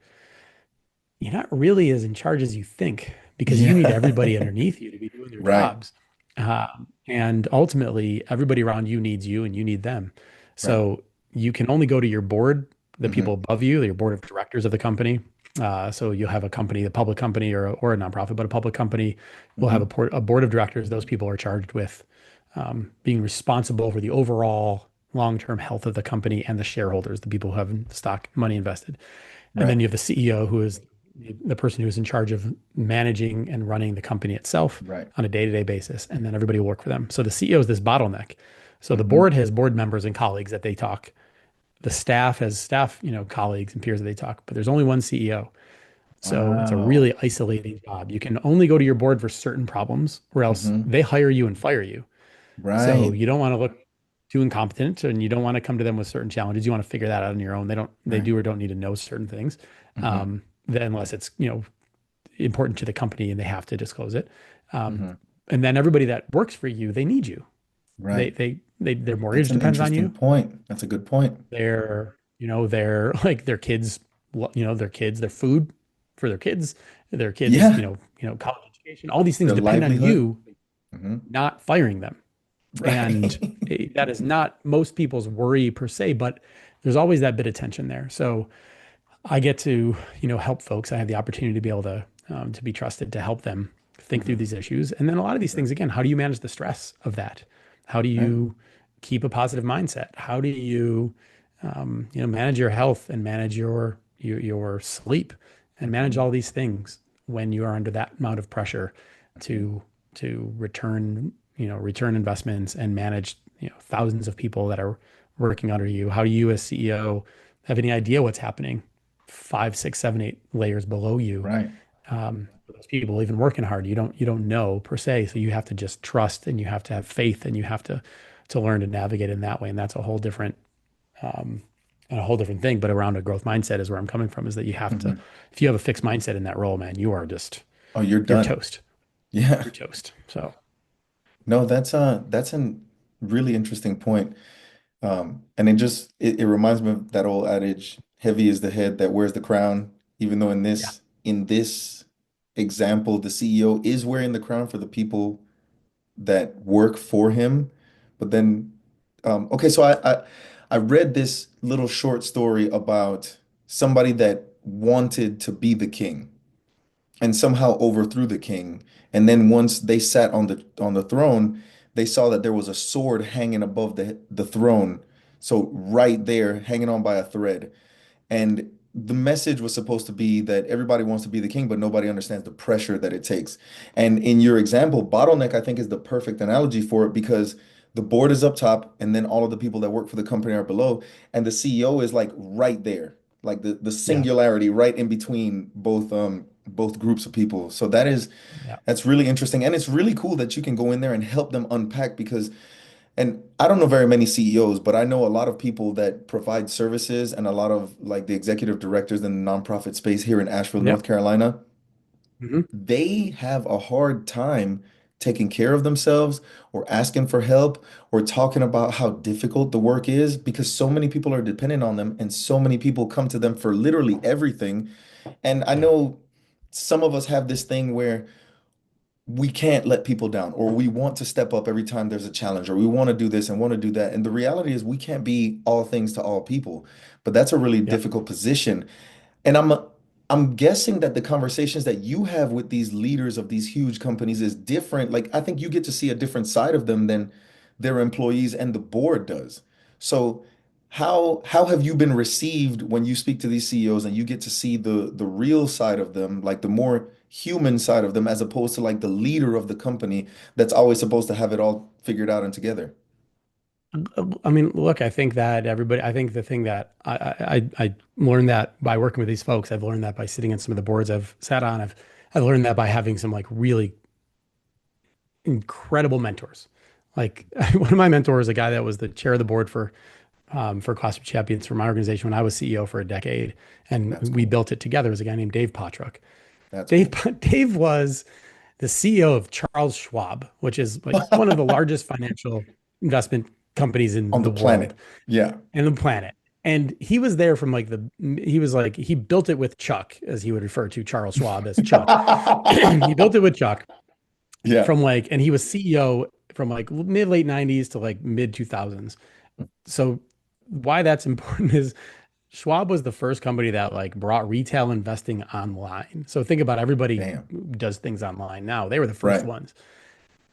you're not really as in charge as you think because you need everybody Yeah. underneath you to be doing their Right. jobs. And ultimately, everybody around you needs you and you need them. Right. So you can only go to your board, the people Hmm. above you, your board of directors of the company. So you'll have a company, a public company or a nonprofit, but a public company will have Hmm. a board of directors. Those people are charged with being responsible for the overall long-term health of the company and the shareholders, the people who have stock money invested. And Right. then you have the CEO, who is the person who is in charge of managing and running the company itself Right. on a day-to-day basis. And then everybody will work for them. So the CEO is this bottleneck. So the Hmm. board has board members and colleagues that they talk. The staff has staff, colleagues and peers that they talk, but there's only one CEO. So it's a Wow. really isolating job. You can only go to your board for certain problems, or else Hmm. they hire you and fire you. So Right. you don't want to look too incompetent and you don't want to come to them with certain challenges. You want to figure that out on your own. They Right. do or don't need to know certain things, Hmm. unless it's, important to the company and they have to disclose it. Um, Hmm. and then everybody that works for you, they need you. Right. Their That's mortgage an depends on interesting you. point. That's a good point. Their like their kids, their kids, their food for their kids, Yeah. college education, all these things Their depend on livelihood. you Hmm. not firing them. And Right. that is not most people's worry per se, but there's always that bit of tension there. So I get to, help folks. I have the opportunity to be able to be trusted to help them think through Hmm. these issues. And then a lot of these Right. things, again, how do you manage the stress of that? How do Right. you keep a positive mindset? How do you, manage your health and manage your sleep and manage Hmm. all these things when you are under that amount of pressure Hmm. to return investments and manage, thousands of people that are working under you? How do you as CEO have any idea what's happening 5, 6, 7, 8 layers below you? Right. Those people even working hard, you don't know per se. So you have to just trust and you have to have faith and you have to learn to navigate in that way. And that's um, a whole different thing. But around a growth mindset is where I'm coming from, is that you have to, Hmm. if you have a fixed mindset in that role, man, Oh, you're you're done. toast. Yeah. You're toast. So No, that's a really interesting point. And it reminds me of that old adage, heavy is the head that wears the crown, even though yeah, in this example, the CEO is wearing the crown for the people that work for him. But then okay, so I read this little short story about somebody that wanted to be the king and somehow overthrew the king. And then once they sat on the throne, they saw that there was a sword hanging above the throne. So right there, hanging on by a thread. And the message was supposed to be that everybody wants to be the king, but nobody understands the pressure that it takes. And in your example, bottleneck, I think, is the perfect analogy for it because the board is up top, and then all of the people that work for the company are below, and the CEO is like right there, like the yeah, singularity right in between both groups of people. So yeah, that's really interesting, and it's really cool that you can go in there and help them unpack because and I don't know very many CEOs, but I know a lot of people that provide services and a lot of like the executive directors in the nonprofit space here in Asheville, yeah. North Carolina. Hmm. They have a hard time taking care of themselves or asking for help or talking about how difficult the work is because so many people are dependent on them and so many people come to them for literally everything. And I Yeah, know some of us have this thing where we can't let people down or we want to step up every time there's a challenge or we want to do this and want to do that and the reality is we can't be all things to all people but that's a really yeah, difficult position and I'm guessing that the conversations that you have with these leaders of these huge companies is different. Like I think you get to see a different side of them than their employees and the board does. So how have you been received when you speak to these CEOs and you get to see the real side of them, like the more human side of them as opposed to like the leader of the company that's always supposed to have it all figured out and together. I mean, look, I think that everybody, I think the thing that I learned that by working with these folks, I've learned that by sitting in some of the boards I've sat on, I've learned that by having some like really incredible mentors. Like one of my mentors, a guy that was the chair of the board for CrossFit Champions for my organization when I was CEO for a decade, That's and we cool. built it together, was a guy named Dave Pottruck. That's Dave cool. Dave was the CEO of Charles Schwab, which is like one of the largest financial investment companies in On the the world planet. Yeah. and the planet. And he was there from like he was like, he built it with Chuck, as he would refer to Charles Schwab as Chuck. He built it with Chuck Yeah. from like, and he was CEO from like mid late 90s to like mid 2000s. So why that's important is Schwab was the first company that like brought retail investing online. So think about everybody Damn. does things online now. They were the first Right. ones.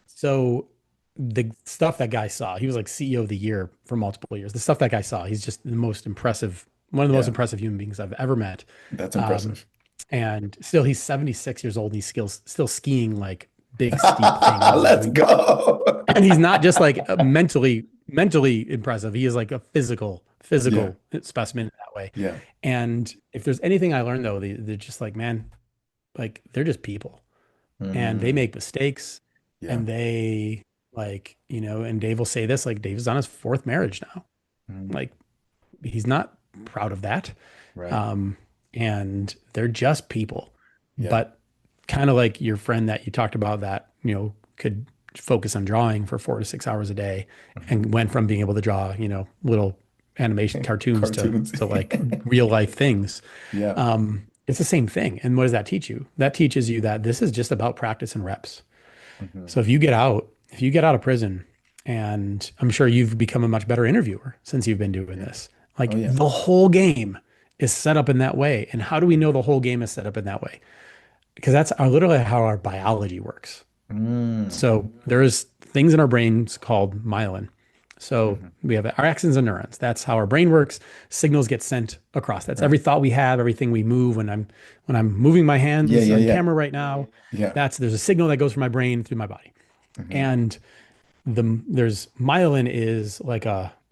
So the stuff that guy saw, he was like CEO of the year for multiple years. The stuff that guy saw, he's just the most impressive, one of the most Yeah. impressive human beings I've ever met. That's Um, impressive. and still, he's 76 years old and he's still skiing like big steep things and Let's doing, go. and he's not just like mentally impressive. He is like a Yeah. physical specimen in that way. Yeah. And if there's anything I learned though, they're just like, man, like they're just people and they Mm, make mistakes yeah. and they like, and Dave will say this, like Dave is on his fourth marriage now. Mm, Like he's not proud of that. right. Um, and they're just people, Yeah. but kind of like your friend that you talked about that, could focus on drawing for 4 to 6 hours a day Mhm. and went from being able to draw, little animation cartoons to, Cartoons. to like real life things. Yeah. It's the same thing. And what does that teach you? That teaches you that this is just about practice and reps. Mhm. So if you get out of prison, and I'm sure you've become a much better interviewer since you've been doing Yeah. this, Oh like yeah. the whole game is set up in that way. And how do we know the whole game is set up in that way? Because that's literally how our biology works. Mm. So there's things in our brains called myelin. So Mhm. we have our axons and neurons. That's how our brain works. Signals get sent across. That's Right. every thought we have, everything we move. When I'm moving my Yeah. hands Yeah. on Yeah. camera right now, Yeah. there's a signal that goes from my brain through my body. Mhm. And there's myelin is like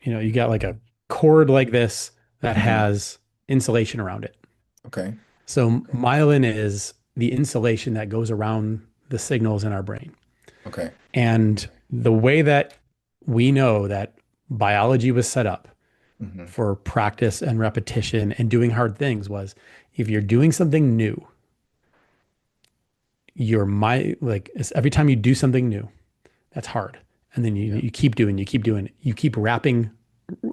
you got like a cord like this that Mhm. has insulation around it. Okay. So myelin is the insulation that goes around the signals in our brain. Okay. And the way that we know that biology was set up Mhm. for practice and repetition and doing hard things was if you're doing something new, like every time you do something new, that's hard. And then you Yeah. you keep doing, you keep wrapping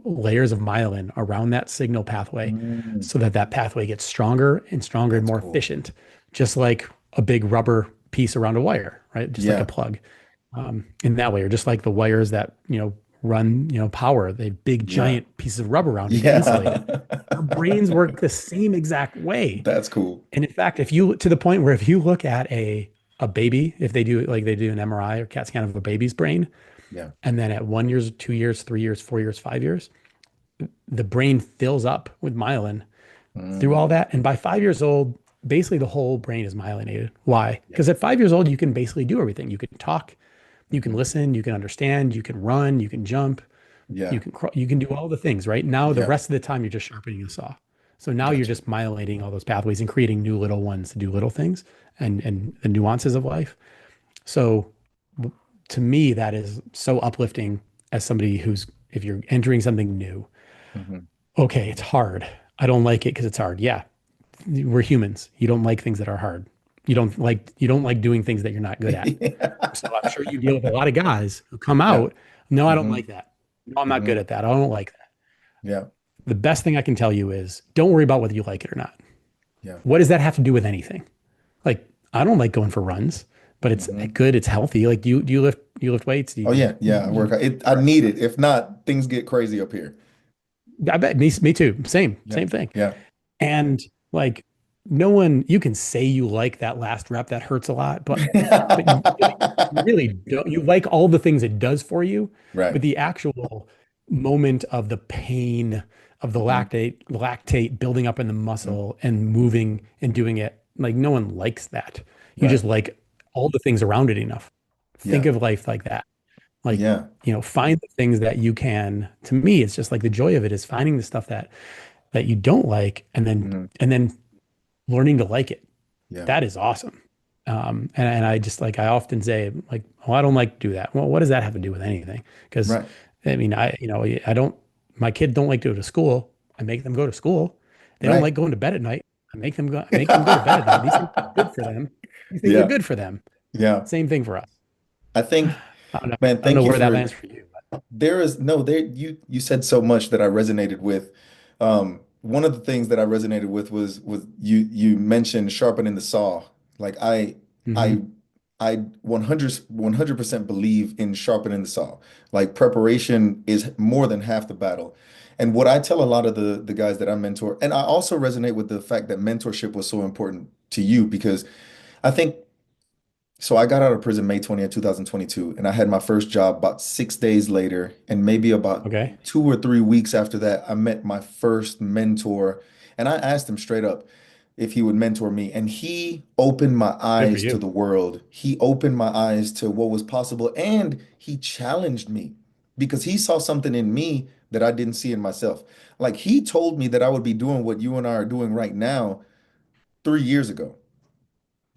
layers of myelin around that signal pathway Mm. so that that pathway gets stronger and That's more cool. efficient, just like a big rubber piece around a wire, right? Just like a Yeah. plug in that way, or just like the wires that, run, power, they have big Yeah. giant pieces of rubber around it to insulate it. Yeah. Our brains work the same exact way. That's cool. And in fact, to the point where if you look at a baby, if they do an MRI or CAT scan of a baby's brain, Yeah. and then at 1 year, 2 years, 3 years, 4 years, 5 years, the brain fills up with myelin through all Mm. that. And by 5 years old, basically the whole brain is myelinated. Why? Yeah. Because at 5 years old, you can basically do everything. You can talk, you can Mhm. listen, you can understand, you can run, you can jump, you Yeah. can you can do all the things, right? Now the Yeah. rest of the time you're just sharpening a saw. So now you're Gotcha. just myelinating all those pathways and creating new little ones to do little things and the nuances of life. So to me, that is so uplifting as somebody who's, if you're entering something new, Mhm. okay, it's hard. I don't like it because it's hard. Yeah, we're humans. You don't like things that are hard. You don't like doing things that you're not good at. Yeah. So I'm sure you deal with a lot of guys who come Yeah. out, no, I don't Hmm. like that. No, I'm not good Hmm. at that. I don't like that. Yeah. The best thing I can tell you is don't worry about whether you like it or not. Yeah. What does that have to do with anything? Like, I don't like going for runs, but it's Hmm. good, it's healthy. Like, do you lift weights? Do Oh you, yeah. Yeah. I work. I need it. If not, things get crazy up here. I bet me too. Same, Yeah. same thing. Yeah. And like no one, you can say you like that last rep that hurts a lot, but you really don't. You like all the things it does for you, Right. but the actual moment of the pain of the Hmm. lactate building up in the Hmm. muscle and moving and doing it, like no one likes that. You Right. just like all the things around it enough. Think Yeah. of life like that. Like, Yeah. find the things that you can. To me, it's just like the joy of it is finding the stuff that you don't like Mhm. and then learning to like it. Yeah. That is awesome. And I just like I often say like, oh, I don't like to do that. Well, what does that have to do with anything? Because Right. I mean, I don't. My kids don't like to go to school. I make them go to school. They don't Right. like going to bed at night. I make them go to bed at night. These things are good for them. These things are Yeah. good for them. Yeah. Same thing for us. I think, I don't know. man, I don't know thank you where that for lands for you. there is no there you said so much that I resonated with. One of the things that I resonated with was you mentioned sharpening the saw. Like I Hmm. I 100% believe in sharpening the saw. Like preparation is more than half the battle. And what I tell a lot of the guys that I mentor, and I also resonate with the fact that mentorship was so important to you because I think so I got out of prison May 20th, 2022, and I had my first job about 6 days later, and maybe about Okay. 2 or 3 weeks after that, I met my first mentor, and I asked him straight up if he would mentor me, and he opened my Good for eyes to you. the world. He opened my eyes to what was possible, and he challenged me because he saw something in me that I didn't see in myself. Like he told me that I would be doing what you and I are doing right now 3 years ago.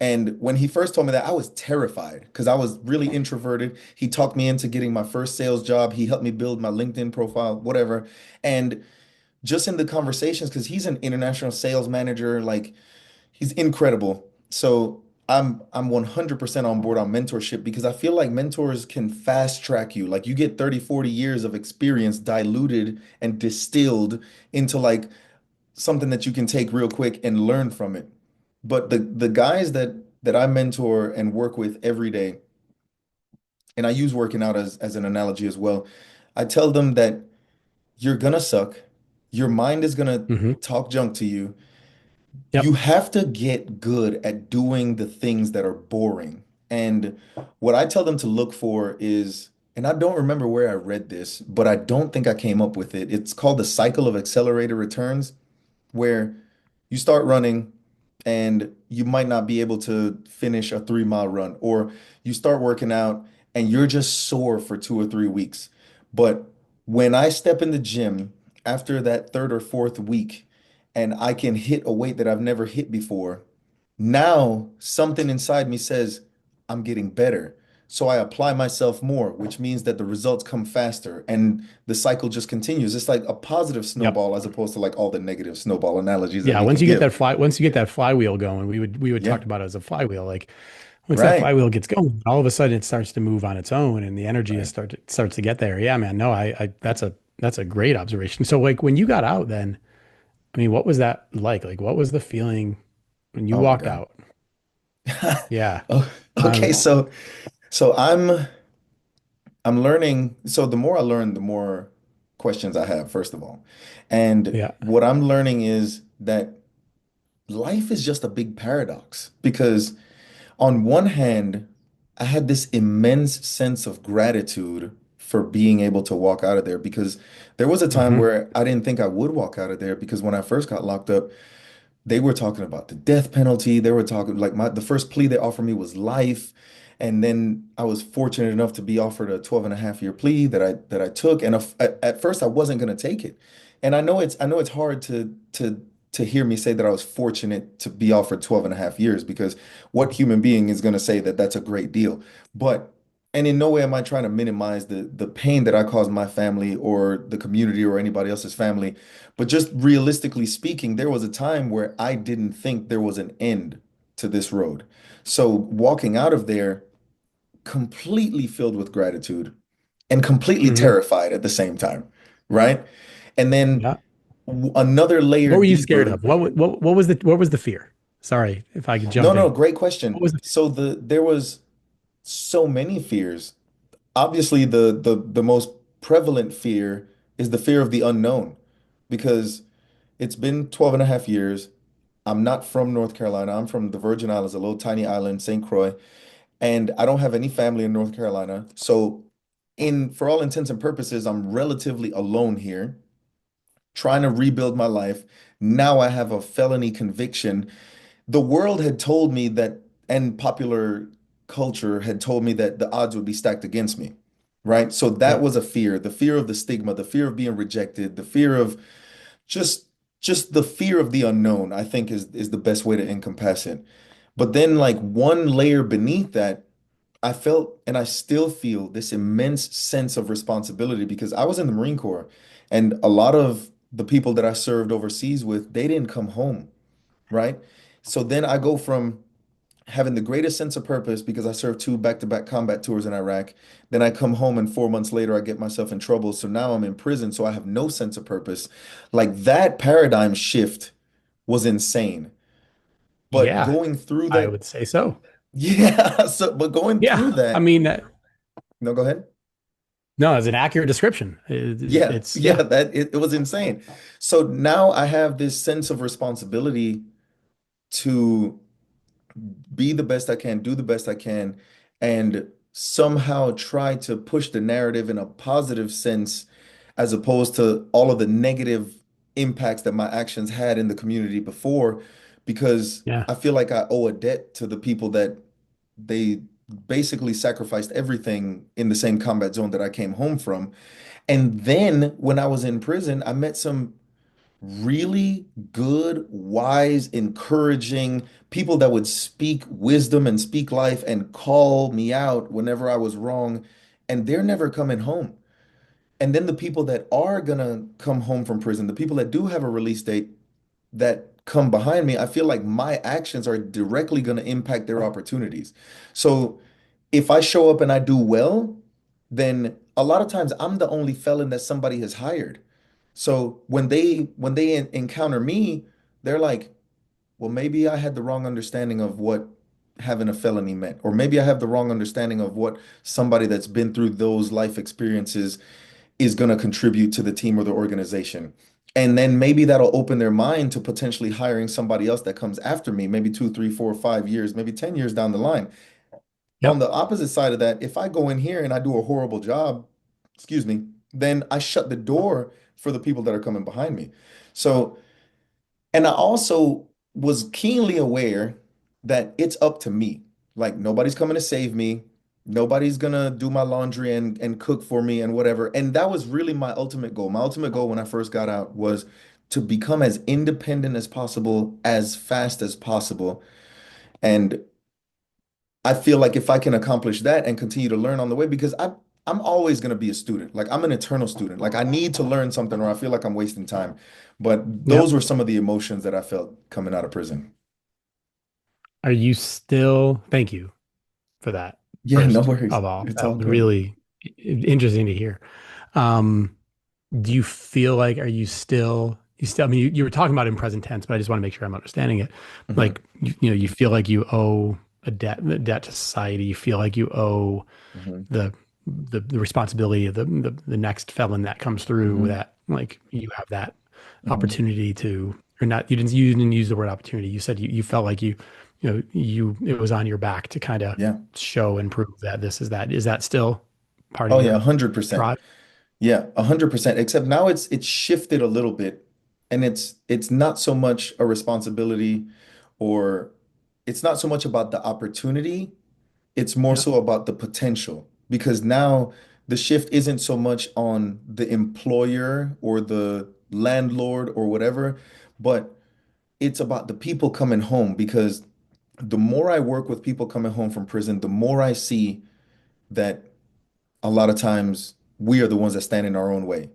And when he first told me that, I was terrified because I was really introverted. He talked me into getting my first sales job. He helped me build my LinkedIn profile, whatever. And just in the conversations, because he's an international sales manager, like he's incredible. So I'm 100% on board on mentorship because I feel like mentors can fast track you. Like you get 30, 40 years of experience diluted and distilled into like something that you can take real quick and learn from it. But the guys that I mentor and work with every day, and I use working out as an analogy as well, I tell them that you're gonna suck. Your mind is gonna Hmm. talk junk to you. You Yep. have to get good at doing the things that are boring. And what I tell them to look for is, and I don't remember where I read this, but I don't think I came up with it. It's called the cycle of accelerated returns where you start running and you might not be able to finish a 3 mile run, or you start working out and you're just sore for 2 or 3 weeks. But when I step in the gym after that third or fourth week and I can hit a weight that I've never hit before, now something inside me says, I'm getting better. So I apply myself more, which means that the results come faster and the cycle just continues. It's like a positive Yep. snowball as opposed to like all the negative snowball analogies that Yeah. we can give. Once you get that flywheel going, we would Yeah, talk about it as a flywheel. Like once that right. flywheel gets going, all of a sudden it starts to move on its own and the energy Right. starts to get there. Yeah, man. No, I that's a great observation. So like when you got out then, I mean, what was that like? Like what was the feeling when you Oh my walked God. out? Yeah. Oh, okay, Um, so I'm learning. So the more I learn, the more questions I have, first of all. And yeah. what I'm learning is that life is just a big paradox because on one hand, I had this immense sense of gratitude for being able to walk out of there because there was a time Hmm. where I didn't think I would walk out of there because when I first got locked up, they were talking about the death penalty. They were talking like the first plea they offered me was life. And then I was fortunate enough to be offered a 12 and a half year plea that I took. And at first I wasn't going to take it. And I know it's hard to hear me say that I was fortunate to be offered 12 and a half years because what human being is going to say that that's a great deal? But and in no way am I trying to minimize the pain that I caused my family or the community or anybody else's family. But just realistically speaking, there was a time where I didn't think there was an end to this road. So walking out of there completely filled with gratitude and completely Hmm. terrified at the same time, right? And then Yeah. another layer What were you scared deeper. of? What was the fear? Sorry if I could No, jump no, in. great What question. was the fear? So there was so many fears. Obviously, the most prevalent fear is the fear of the unknown because it's been 12 and a half years. I'm not from North Carolina. I'm from the Virgin Islands, a little tiny island, St. Croix, and I don't have any family in North Carolina. So, for all intents and purposes, I'm relatively alone here, trying to rebuild my life. Now I have a felony conviction. The world had told me that and popular culture had told me that the odds would be stacked against me, right? So that Yep. was a fear, the fear of the stigma, the fear of being rejected, the fear of just just the fear of the unknown, I think is the best way to encompass it. But then like one layer beneath that, I felt and I still feel this immense sense of responsibility because I was in the Marine Corps and a lot of the people that I served overseas with, they didn't come home, right? So then I go from having the greatest sense of purpose because I served two back-to-back combat tours in Iraq. Then I come home and 4 months later I get myself in trouble. So now I'm in prison, so I have no sense of purpose. Like that paradigm shift was insane. But Yeah, going through I that, would say so. yeah, so but going through Yeah. I that, mean, no, go ahead. no, it's an accurate description. Yeah, It's yeah, yeah. that it was insane. So now I have this sense of responsibility to be the best I can, do the best I can, and somehow try to push the narrative in a positive sense as opposed to all of the negative impacts that my actions had in the community before, because Yeah. I feel like I owe a debt to the people that they basically sacrificed everything in the same combat zone that I came home from. And then when I was in prison, I met some really good, wise, encouraging people that would speak wisdom and speak life and call me out whenever I was wrong. And they're never coming home. And then the people that are gonna come home from prison, the people that do have a release date that come behind me, I feel like my actions are directly gonna impact their opportunities. So if I show up and I do well, then a lot of times I'm the only felon that somebody has hired. So when they encounter me, they're like, well, maybe I had the wrong understanding of what having a felony meant, or maybe I have the wrong understanding of what somebody that's been through those life experiences is going to contribute to the team or the organization. And then maybe that'll open their mind to potentially hiring somebody else that comes after me, maybe 2, 3, 4, 5 years, maybe 10 years down the line. On Yep. the opposite side of that, if I go in here and I do a horrible job, excuse me, then I shut the door for the people that are coming behind me. So, and I also was keenly aware that it's up to me. Like nobody's coming to save me. Nobody's gonna do my laundry and cook for me and whatever. And that was really my ultimate goal. My ultimate goal when I first got out was to become as independent as possible, as fast as possible. And I feel like if I can accomplish that and continue to learn on the way, because I'm always going to be a student. Like I'm an eternal student. Like I need to learn something or I feel like I'm wasting time. But those Yep. were some of the emotions that I felt coming out of prison. Are you still, thank you for that, Yeah, no first worries. of all. It's That all was good. really interesting to hear. Um, do you feel like, are you still, I mean, you were talking about it in present tense, but I just want to make sure I'm understanding it. Hmm. Like, you know, you feel like you owe a debt to society. You feel like you owe Hmm. the, the responsibility of the next felon that comes through, Hmm. that like you have that Hmm. opportunity to, or not, you didn't use the word opportunity. You said you felt like you know, it was on your back to kind of Yeah. show and prove that this is that. Is that still part of Oh yeah, your 100%. drive? Yeah, 100%. Except now it's shifted a little bit, and it's not so much a responsibility, or it's not so much about the opportunity. It's more Yeah. so about the potential because now the shift isn't so much on the employer or the landlord or whatever, but it's about the people coming home because the more I work with people coming home from prison, the more I see that a lot of times we are the ones that stand in our own way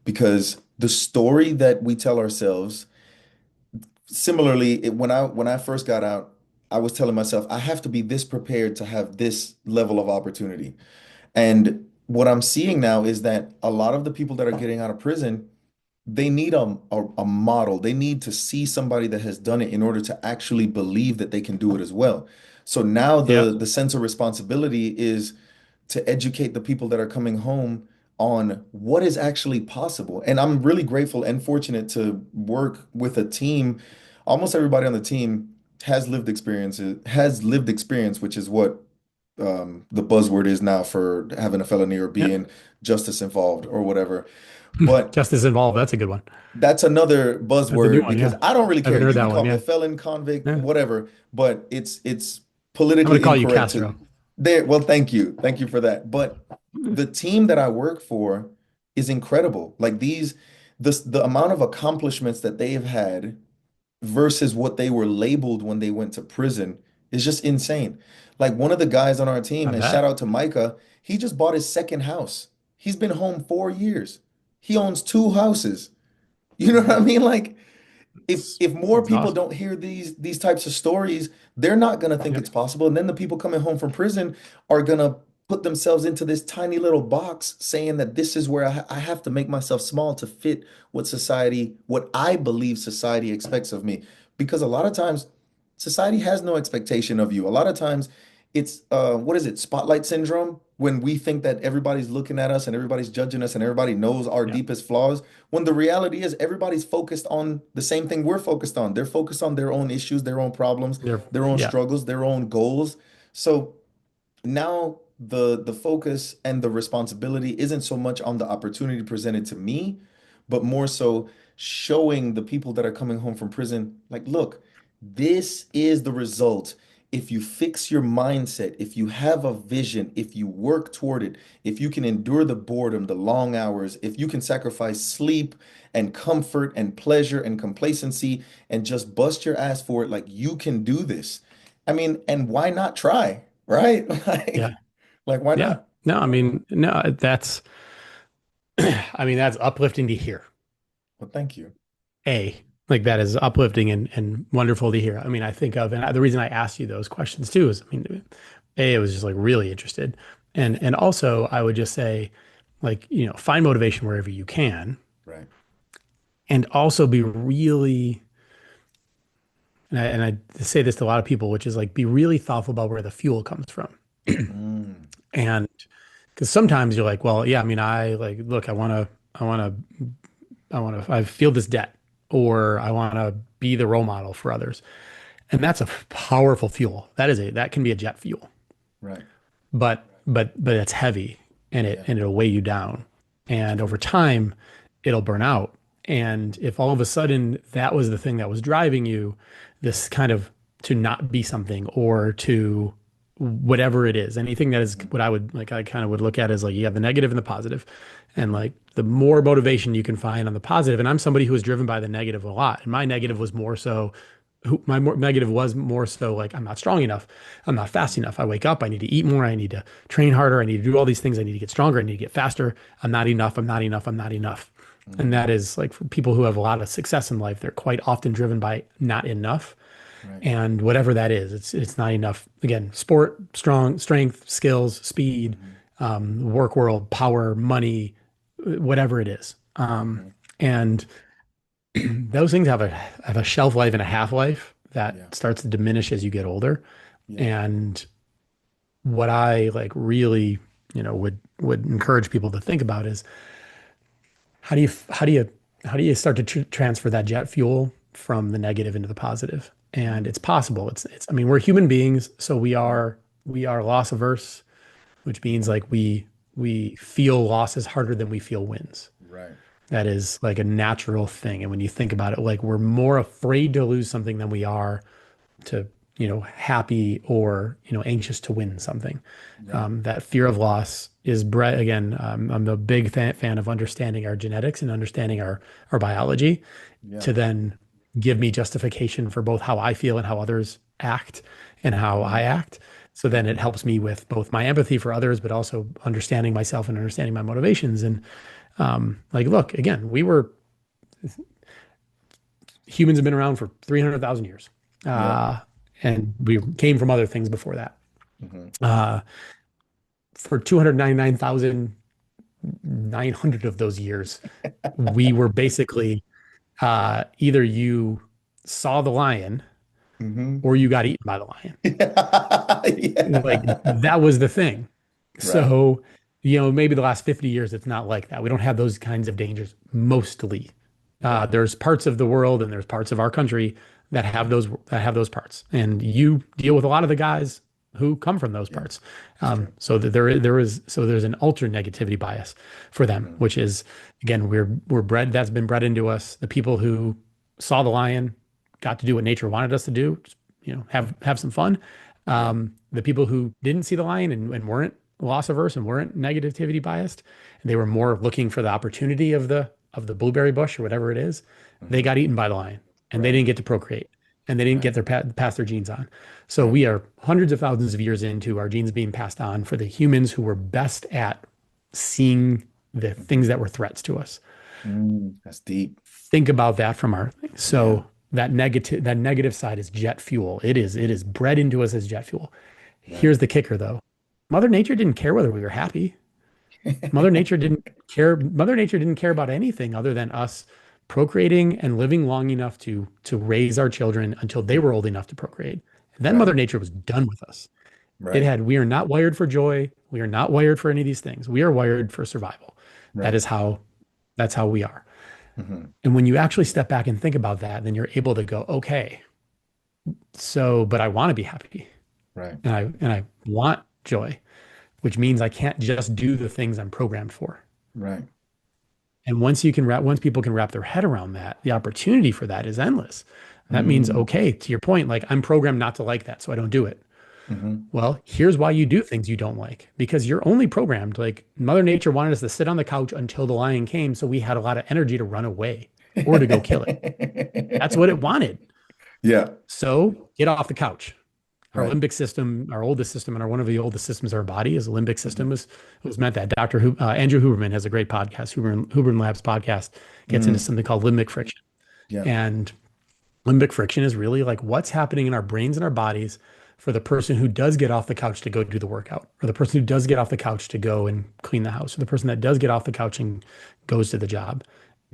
because the story that we tell ourselves, similarly, when I first got out, I was telling myself I have to be this prepared to have this level of opportunity. And what I'm seeing now is that a lot of the people that are getting out of prison, they need a model. They need to see somebody that has done it in order to actually believe that they can do it as well. So now Yep. the sense of responsibility is to educate the people that are coming home on what is actually possible. And I'm really grateful and fortunate to work with a team. Almost everybody on the team has lived experience, which is what the buzzword is now for having a felony or Yep. being justice involved or whatever. But Justice involved. That's a good one. that's another That's a new buzzword one. because Yeah. I don't really I haven't care. heard You that can one. call me a Yeah. felon, convict, Yeah. whatever, but it's I'm going to politically call you incorrect Castro. too. There, well, thank you. Thank you for that. But the team that I work for is incredible. Like the amount of accomplishments that they've had versus what they were labeled when they went to prison is just insane. Like one of the guys on our I team, and shout bet. out to Micah, he just bought his second house. He's been home 4 years. He owns two houses. You know what I mean? Like if more It's people awesome. don't hear these types of stories, they're not gonna think Yep. it's possible. And then the people coming home from prison are gonna put themselves into this tiny little box saying that this is where I have to make myself small to fit what I believe society expects of me. Because a lot of times society has no expectation of you. A lot of times it's what is it, spotlight syndrome, when we think that everybody's looking at us and everybody's judging us and everybody knows our Yeah. deepest flaws, when the reality is everybody's focused on the same thing we're focused on. They're focused on their own issues, their own problems, They're, their own yeah. struggles, their own goals. So now the focus and the responsibility isn't so much on the opportunity presented to me, but more so showing the people that are coming home from prison, like, look, this is the result. If you fix your mindset, if you have a vision, if you work toward it, if you can endure the boredom, the long hours, if you can sacrifice sleep and comfort and pleasure and complacency and just bust your ass for it, like you can do this. I mean, and why not try? Right? Yeah. Like why Yeah. not? No, I mean, no, that's, I mean, that's uplifting to hear. Well, thank you. A, like that is uplifting and wonderful to hear. I mean, I think of, and the reason I asked you those questions too is, I mean, A, I was just like really interested. And also I would just say, like, find motivation wherever you can Right. and also be really, and I say this to a lot of people, which is like, be really thoughtful about where the fuel comes from. Mm, And because sometimes you're like, well, yeah, I mean, I like, look, I feel this debt, or I want to be the role model for others. And that's a powerful fuel. That can be a jet fuel, right. but it's heavy and Yeah. it'll weigh you down. It's And over true. time, it'll burn out. And if all of a sudden that was the thing that was driving you, this kind of to not be something or to whatever it is, anything that is Mhm. what I would like, I kind of would look at as like you have the negative and the positive. And like the more motivation you can find on the positive, and I'm somebody who is driven by the negative a lot. And my negative was more so negative was more so like I'm not strong enough, I'm not fast Mhm. enough. I wake up, I need to eat more, I need to train harder, I need to do all these things, I need to get stronger, I need to get faster. I'm not enough, I'm not enough, I'm not enough. And Mhm. that is like for people who have a lot of success in life, they're quite often driven by not enough. Right. And whatever that is, it's not enough. Again, sport, strength, skills, speed, Mhm. work world, power, money, whatever it is. Mhm. And those things have a shelf life and a half life that Yeah. starts to diminish as you get older. Yeah. And what I like really, would encourage people to think about is how do you how do you how do you start to transfer that jet fuel from the negative into the positive? And Mm. it's possible. It's I mean, we're human beings, so Right. we are loss averse, which means Mhm. like we feel losses harder than we feel wins. Right. That is like a natural thing. And when you think about it, like we're more afraid to lose something than we are to, happy or, anxious to win something. Yeah. That fear of loss is bred again. I'm a big fan of understanding our genetics and understanding our biology Yeah. to then give me justification for both how I feel and how others act and how I Mhm. act. So then it Mhm. helps me with both my empathy for others, but also understanding myself and understanding my motivations. And like, look, again, humans have been around for 300,000 years. Yep. Uh, and we came from other things before that. Mhm. Uh, for 299,900 of those years, we were basically either you saw the lion Mhm. or you got eaten by the lion. Like Yeah. that was the thing. Right. So, maybe the last 50 years, it's not like that. We don't have those kinds of dangers mostly. Yeah. There's parts of the world and there's parts of our country that have those parts. And you deal with a lot of the guys who come from those Yeah. parts. It's true. So that there's an ultra negativity bias for them, Mhm. which is again, we're bred, that's been bred into us. The people who saw the lion got to do what nature wanted us to do, just, Yeah. have some fun. Yeah. The people who didn't see the line and weren't loss averse and weren't negativity biased, they were more looking for the opportunity of the blueberry bush or whatever it is. They Hmm. got eaten by the lion, and they Right. didn't get to procreate, and they didn't Right. get their pass their genes on. So Right. we are hundreds of thousands of years into our genes being passed on for the humans who were best at seeing the things Hmm. that were threats to us. That's deep. Think about that from our Yeah. so that negative side is jet fuel. It is bred into us as jet fuel. Right. Here's the kicker though. Mother Nature didn't care whether we were happy. Mother Nature didn't care. Mother Nature didn't care about anything other than us procreating and living long enough to raise our children until they were old enough to procreate. And then Right. Mother Nature was done with us. Right. We are not wired for joy. We are not wired for any of these things. We are wired for survival. That Right. is how, that's how we are. Hmm. And when you actually step back and think about that, then you're able to go, okay, so, but I want to be happy Right. and I want joy, which means I can't just do the things I'm programmed for. Right. And once people can wrap their head around that, the opportunity for that is endless. That means, Mm. okay, to your point, like I'm programmed not to like that, so I don't do it. Hmm. Well, here's why you do things you don't like because you're only programmed. Like Mother Nature wanted us to sit on the couch until the lion came, so we had a lot of energy to run away or to go kill it. That's what it wanted. Yeah. So get off the couch. Our Right. limbic system, our oldest system, and one of the oldest systems of our body is the limbic Hmm. system. Was meant that Andrew Huberman has a great podcast. Huberman Labs podcast gets into Mm. something called limbic friction, Yeah. and limbic friction is really like what's happening in our brains and our bodies for the person who does get off the couch to go do the workout, or the person who does get off the couch to go and clean the house, or the person that does get off the couch and goes to the job,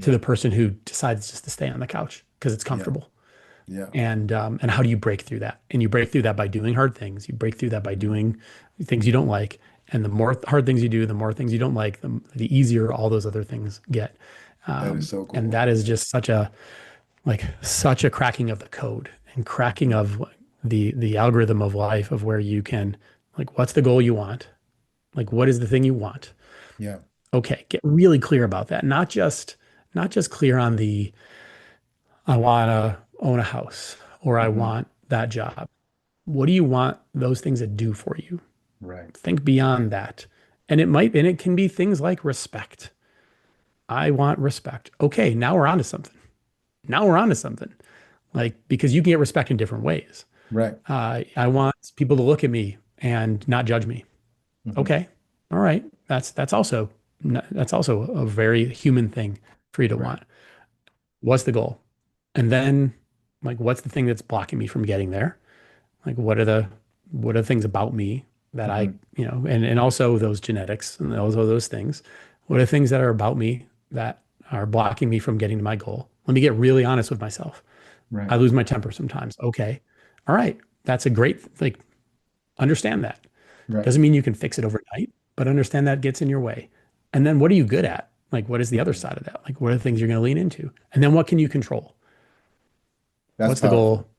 to Yeah. the person who decides just to stay on the couch because it's Yeah. comfortable. Yeah. And how do you break through that? And you break through that by doing hard things. You break through that by Mhm. doing things you don't like. And the more hard things you do, the more things you don't like, the easier all those other things get. That is so And cool. that is just such a cracking of the code and cracking Yeah. of the algorithm of life of where you can like what's the goal you want? Like what is the thing you want? Yeah. Okay, get really clear about that. Not just clear on the I want to own a house or I Hmm. want that job. What do you want those things to do for you? Right. Think beyond that. And it can be things like respect. I want respect. Okay, now we're on to something. Now we're on to something. Like, because you can get respect in different ways. Right. I want people to look at me and not judge me. Hmm. Okay. All right. That's also a very human thing for you to Right. want. What's the goal? And then like what's the thing that's blocking me from getting there? Like what are the things about me that Hmm. and also those genetics and those things. What are the things that are about me that are blocking me from getting to my goal? Let me get really honest with myself. Right. I lose my temper sometimes. Okay. All right. That's a great like understand that. Right. Doesn't mean you can fix it overnight, but understand that gets in your way. And then what are you good at? Like what is the other Hmm. side of that? Like what are the things you're going to lean into? And then what can you control? That's What's the powerful. goal?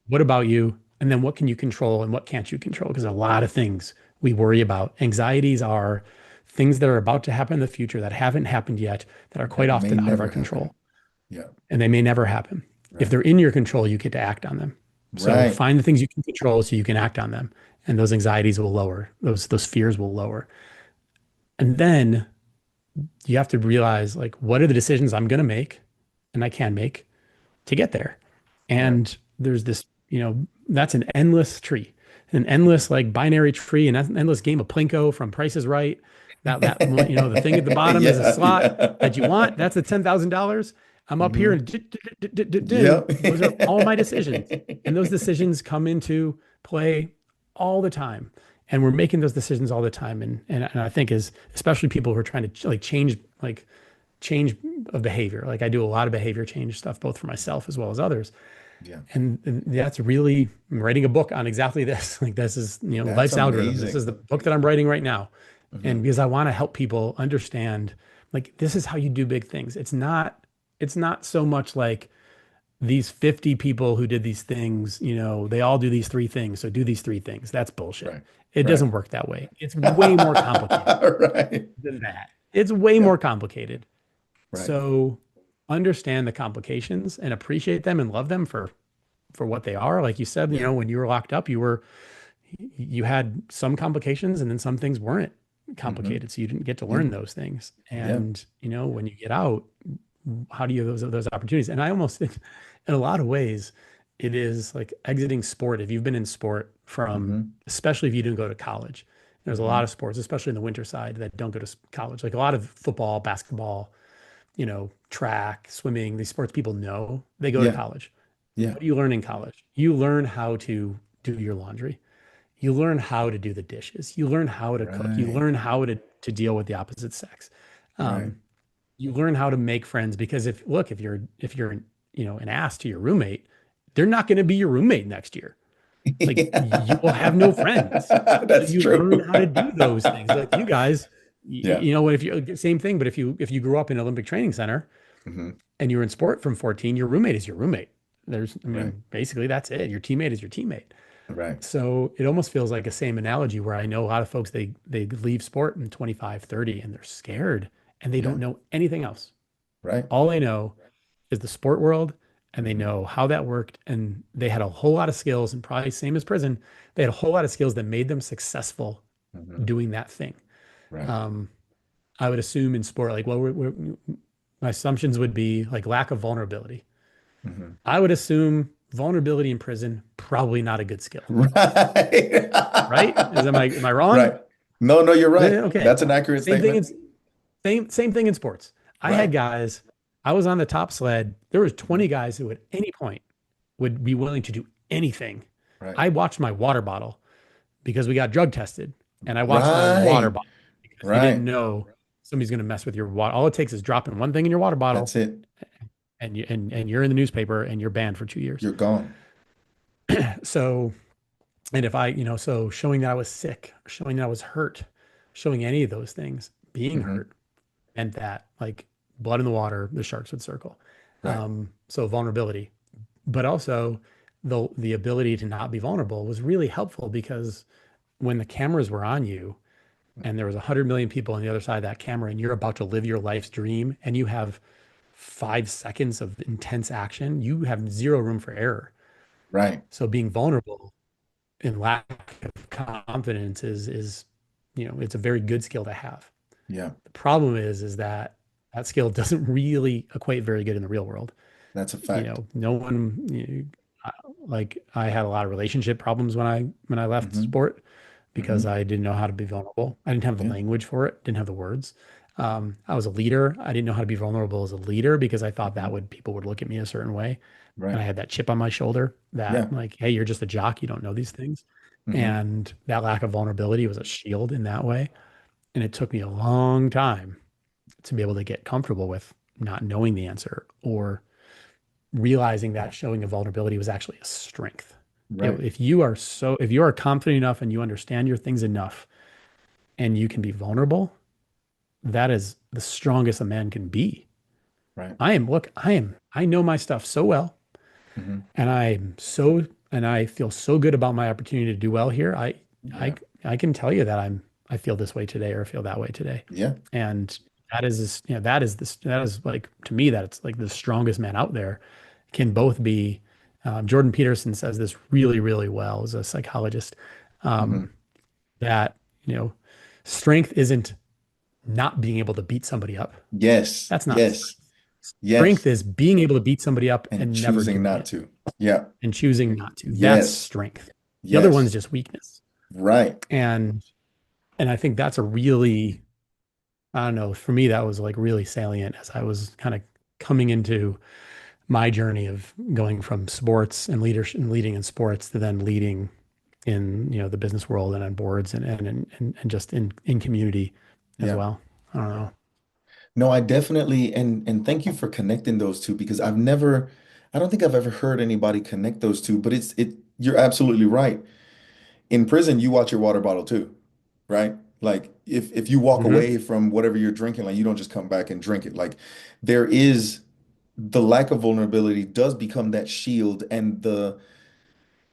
What about you? And then what can you control and what can't you control? Because a lot of things we worry about. Anxieties are things that are about to happen in the future that haven't happened yet, that are quite That may often out of our never happen. control, Yeah. and they may never happen. If Right. they're in your control, you get to act on them. So Right. find the things you can control so you can act on them. And those anxieties will lower, those fears will lower. And then you have to realize like what are the decisions I'm gonna make and I can make to get there. Right. And there's this, that's an endless tree, an endless like binary tree, and that's an endless game of Plinko from Price is Right. The thing at the bottom is a Yeah. slot that you want. Yeah. That's the $10,000. I'm up here Hmm. and Yep. those are all my decisions. And those decisions come into play all the time. And we're making those decisions all the time. And I think is especially people who are trying to like change of behavior. Like I do a lot of behavior change stuff, both for myself as well as others. Yeah. And that's really I'm writing a book on exactly this. Like this is, That's life's algorithm. This is amazing. the book that I'm writing right now. And Hmm. because I want to help people understand, like this is how you do big things. It's not so much like these 50 people who did these things, they all do these three things. So do these three things. That's bullshit. Right. It Right. doesn't work that way. It's way more complicated Right. than that. It's way Yeah. more complicated. Right. So understand the complications and appreciate them and love them for what they are. Like you said, Yeah. when you were locked up, you were you had some complications and then some things weren't Hmm. complicated. So you didn't get to Yeah. learn those things. Yeah. And, when you get out, how do you have those opportunities? And I almost, in a lot of ways, it is like exiting sport. If you've been in sport from, Hmm. especially if you didn't go to college, there's a lot Hmm. of sports, especially in the winter side, that don't go to college. Like a lot of football, basketball, track, swimming, these sports people know, they go to Yeah. college. Yeah. What do you learn in college? You learn how to do your laundry. You learn how to do the dishes. You learn how to cook. You Right. learn how to deal with the opposite sex. Right. Um, you learn how to make friends because if you're an ass to your roommate, they're not going to be your roommate next year. Like you will have no friends. Yeah. So That's you learn true. how to do those things. Like you guys, Yeah. if you same thing, but if you grew up in an Olympic training center Hmm. and you were in sport from 14, your roommate is your roommate. I Right. mean, basically that's it. Your teammate is your teammate. Right. So it almost feels like the same analogy where I know a lot of folks they leave sport in 25, 30 and they're scared and they Yeah. don't know anything else. Right. All they know is the sport world and they Hmm. know how that worked and they had a whole lot of skills and probably same as prison, they had a whole lot of skills that made them successful Hmm. doing that thing. Right. Um, I would assume in sport, like, well, my assumptions would be like lack of vulnerability. Hmm. I would assume vulnerability in prison, probably not a good skill, Right. right? Am I wrong? Right. No, no, you're right. Okay. That's an accurate Same thing statement. in same thing in sports. I had Right. guys, I was on the top sled. There was Mhm. 20 guys who at any point would be willing to do anything. Right. I watched my water bottle because we got drug tested, and I watched my water Right. bottle because you didn't Right. know somebody's going to mess with your water. All it takes is dropping one thing in your water bottle, That's it. and you're in the newspaper and you're banned for 2 years. You're gone. So, and if I, so showing that I was sick, showing that I was hurt, showing any of those things, being Hmm. hurt meant that like blood in the water, the sharks would circle. Right. So vulnerability, but also the ability to not be vulnerable was really helpful because when the cameras were on you and there was 100 million people on the other side of that camera and you're about to live your life's dream and you have 5 seconds of intense action, you have zero room for error. Right. So being vulnerable and lack of confidence is it's a very good skill to have. Yeah. The problem is that that skill doesn't really equate very good in the real world. That's a fact. No one like I had a lot of relationship problems when I left Hmm. sport because Hmm. I didn't know how to be vulnerable. I didn't have the Yeah. language for it, didn't have the words. I was a leader. I didn't know how to be vulnerable as a leader because I thought that Hmm. would people would look at me a certain way. And Right. I had that chip on my shoulder that Yeah. like, hey, you're just a jock, you don't know these things. Hmm. And that lack of vulnerability was a shield in that way. And it took me a long time to be able to get comfortable with not knowing the answer or realizing that showing a vulnerability was actually a strength. Right. If you are confident enough and you understand your things enough and you can be vulnerable, that is the strongest a man can be. Right. I know my stuff so well Hmm. and I feel so good about my opportunity to do well here. I Yeah. I can tell you that I feel this way today or I feel that way today. Yeah. And that is like to me that's like the strongest man out there can both be Jordan Peterson says this really, really well as a psychologist, Hmm. um, that, you know, strength isn't not being able to beat somebody up. Yes. That's not Yes. strength. Strength Yes. is being able to beat somebody up And and never choosing doing not it to. Yeah. and choosing not to. That's Yes. strength. The other one's Yes. just weakness. Right. And I think that's a really, I don't know, for me that was like really salient as I was kind of coming into my journey of going from sports and leadership and leading in sports to then leading in the business world and on boards and just in community as Yeah. well. I don't Yeah. know. No, I definitely and thank you for connecting those two because I don't think I've ever heard anybody connect those two, but you're absolutely right. In prison, you watch your water bottle too, right? Like if you walk Hmm. away from whatever you're drinking, like you don't just come back and drink it. Like there is the lack of vulnerability does become that shield and the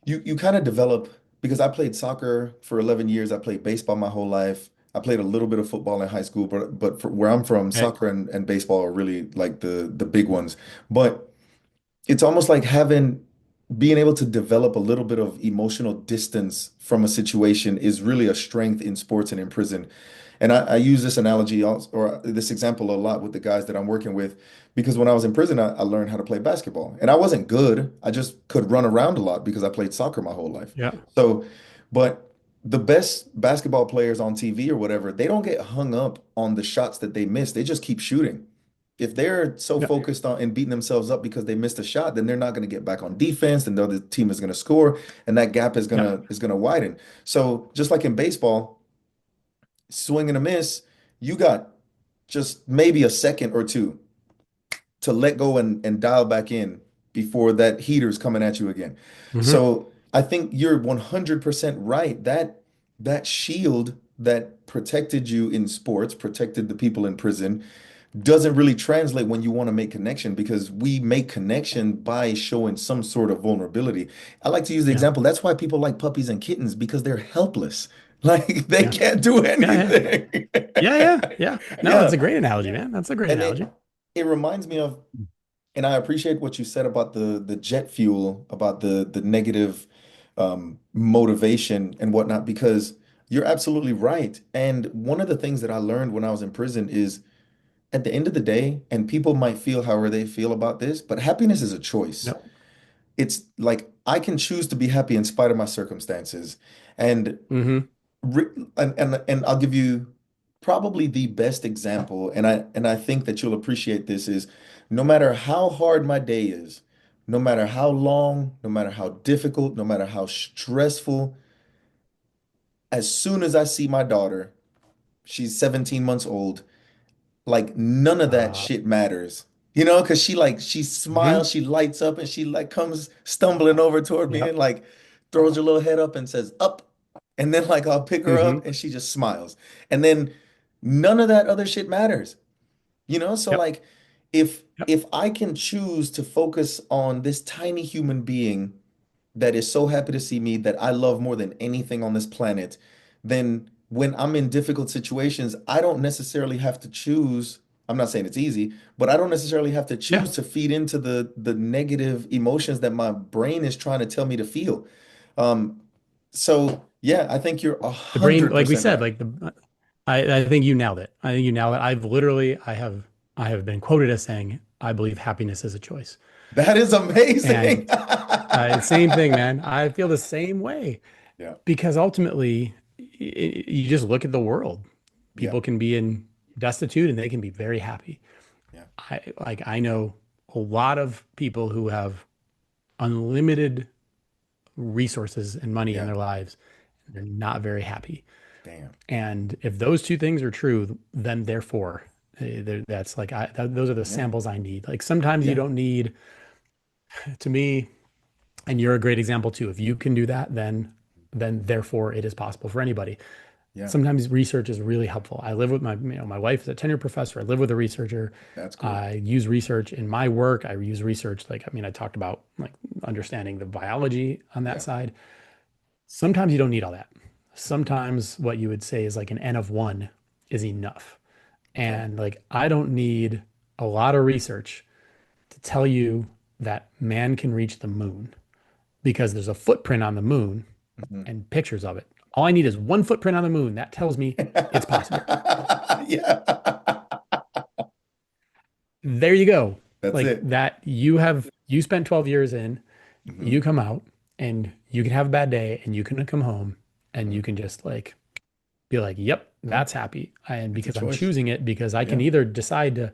you kind of develop because I played soccer for 11 years. I played baseball my whole life. I played a little bit of football in high school, but for where I'm from, Okay. soccer and baseball are really like the big ones. But it's almost like having being able to develop a little bit of emotional distance from a situation is really a strength in sports and in prison. And I use this analogy also, or this example a lot with the guys that I'm working with, because when I was in prison, I learned how to play basketball. And I wasn't good. I just could run around a lot because I played soccer my whole life. Yeah. So, but the best basketball players on TV or whatever, they don't get hung up on the shots that they miss. They just keep shooting. If they're so Yeah. focused on and beating themselves up because they missed a shot, then they're not going to get back on defense, and the other team is going to score, and that gap Yeah. is gonna widen. So just like in baseball, swing and a miss, you got just maybe a second or two to let go and dial back in before that heater's coming at you again. Hmm. So I think you're 100% right. That shield that protected you in sports, protected the people in prison, doesn't really translate when you want to make connection because we make connection by showing some sort of vulnerability. I like to use the Yeah. example. That's why people like puppies and kittens because they're helpless. Like they Yeah. can't do Yeah. Yeah. anything. Yeah. Yeah. Yeah. No, that's a Yeah. great analogy, man. That's a great And analogy. it reminds me of, and I appreciate what you said about the jet fuel, about the negative motivation and whatnot, because you're absolutely right. And one of the things that I learned when I was in prison is at the end of the day, and people might feel however they feel about this, but happiness is a choice. Yep. It's like I can choose to be happy in spite of my circumstances. And Hmm. re- and I'll give you probably the best example, and I think that you'll appreciate this is no matter how hard my day is, no matter how long, no matter how difficult, no matter how stressful, as soon as I see my daughter, she's 17 months old, like none of that Uh, shit matters. You know, because she mhm. smiles, she lights up, and she like comes stumbling over toward me Yep. and like throws her little head up and says up. And then like I'll pick her Hmm. up and she just smiles. And then none of that other shit matters. You know, so Yep. like Yep. if I can choose to focus on this tiny human being that is so happy to see me that I love more than anything on this planet, then when I'm in difficult situations, I don't necessarily have to choose. I'm not saying it's easy, but I don't necessarily have to Yeah. choose to feed into the negative emotions that my brain is trying to tell me to feel. Um, so yeah, I think you're a The brain, hundred like we percent said, right. like I think you nailed it. I think you nailed it. I have been quoted as saying, I believe happiness is a choice. That is amazing. And same thing, man. I feel the same way Yeah, because ultimately, you just look at the world. yeah, People can be in destitute and they can be very happy. yeah, I know a lot of people who have unlimited resources and money in yeah. their lives, and they're not very happy. Damn. And if those two things are true, then therefore, that's like those are the Yeah, samples I need. Like sometimes you yeah, don't need, to me, and you're a great example too. If you can do that, then therefore it is possible for anybody. yeah. Sometimes research is really helpful. I live with my wife is a tenured professor. I live with a researcher. That's cool. I use research in my work. I use research like I talked about like understanding the biology on that Yeah. side. Sometimes you don't need all that. Sometimes what you would say is like an N of one is enough. Okay. And like, I don't need a lot of research to tell you that man can reach the moon because there's a footprint on the moon Mhm. and pictures of it. All I need is one footprint on the moon. That tells me it's possible. Yeah. There you go. That's Like it. that you spent 12 years in, Hmm. you come out and you can have a bad day and you can come home and Hmm. you can just like be like, yep, Yeah. that's happy. And It's a because I'm choice. choosing it, because I can Yeah. either decide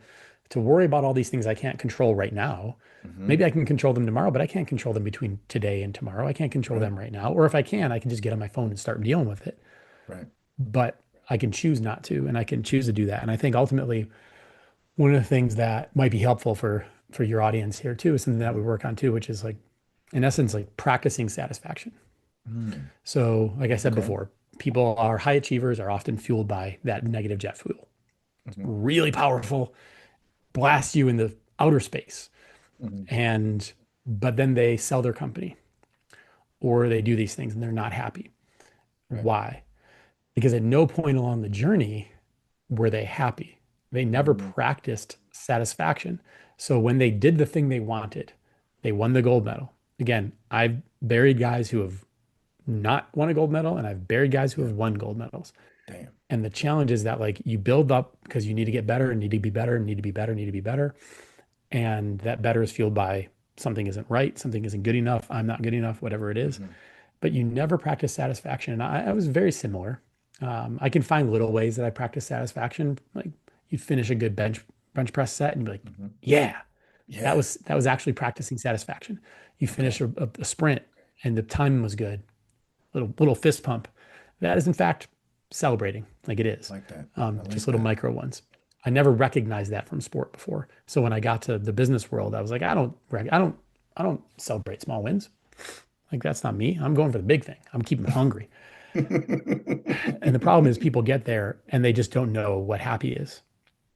to worry about all these things I can't control right now. Hmm. Maybe I can control them tomorrow, but I can't control them between today and tomorrow. I can't control Right. them right now. Or if I can just get on my phone and start dealing with it. Right. But I can choose not to, and I can choose to do that. And I think ultimately one of the things that might be helpful for your audience here too is something that we Mhm. work on too, which is like in essence like practicing satisfaction. Mm. So, like I said Okay. before, people are high achievers are often fueled by that negative jet fuel. Hmm. Really powerful, blast you in the outer space. Hmm. And but then they sell their company or they do these things and they're not happy. Right. Why? Because at no point along the journey were they happy. They never Mm. practiced satisfaction. So when they did the thing they wanted, they won the gold medal. again, I've buried guys who have not won a gold medal, and I've buried guys who Yeah. have won gold medals. Damn. And the challenge is that like you build up because you need to get better and need to be better and need to be better, need to be better. And that better is fueled by something isn't right, something isn't good enough, I'm not good enough, whatever it is. Hmm. But you never practice satisfaction. And I was very similar. I can find little ways that I practice satisfaction. Like you finish a good bench press set and you'd be like, Hmm. yeah, Yeah. that was actually practicing satisfaction. You Okay. finish a sprint and the timing was good. Little fist pump. That is in fact celebrating, like it is. Like that. I Just like little that. micro ones. I never recognized that from sport before. So when I got to the business world, I was like, I don't celebrate small wins. Like that's not me. I'm going for the big thing. I'm keeping them hungry. And the problem is people get there and they just don't know what happy is.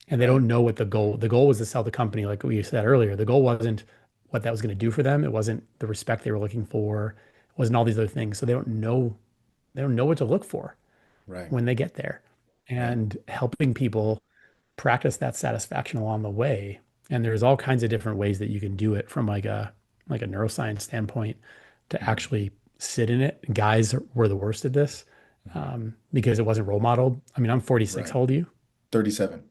And they Right. don't know what the goal was to sell the company, like we said earlier. The goal wasn't what that was going to do for them. It wasn't the respect they were looking for. It wasn't all these other things. So they don't know what to look for Right. when they get there. Right. And helping people practice that satisfaction along the way. And there's all kinds of different ways that you can do it from like a neuroscience standpoint to Hmm. actually sit in it. Guys were the worst at this Hmm. because it wasn't role modeled. I mean, I'm 46. Right. How old are you? 37.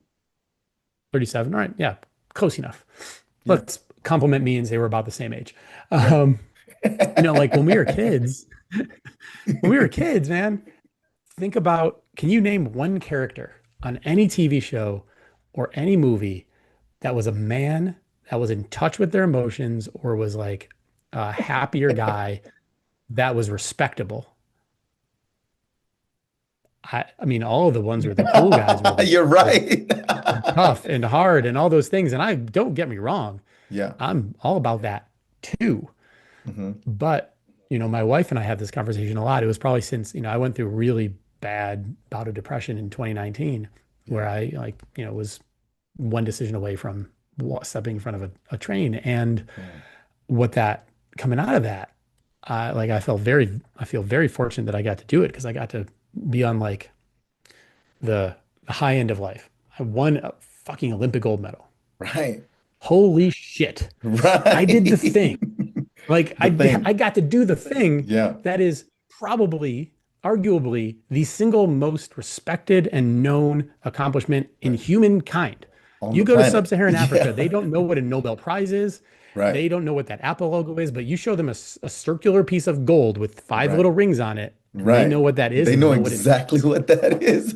37. All right. Yeah, close enough. Yeah. Let's compliment me and say we're about the same age. Right. Um, like when we were kids, man, think about, can you name one character on any TV show or any movie that was a man that was in touch with their emotions or was like a happier guy that was respectable? I mean, all of the ones where the cool guys You're right. were tough and hard and all those things. And I don't get me wrong, Yeah. I'm all about that too. Hmm. But, my wife and I had this conversation a lot. It was probably since, I went through a really bad bout of depression in 2019 Yeah. where I like, was one decision away from stepping in front of a train. And Damn. what that coming out of that, I feel very fortunate that I got to do it because I got to be on like the high end of life. I won a fucking Olympic gold medal. Right. Holy shit. I did the Right. thing. Like The I thing. got to do the thing Yeah. that is probably, arguably, the single most respected and known accomplishment in Right. humankind. On You the go to planet. sub-Saharan Africa, Yeah. they don't know what a Nobel Prize is. Right. They don't know what that Apple logo is, but you show them a circular piece of gold with five Right. little rings on it, and they Right. know what that is They and they know know what it exactly means. what that is.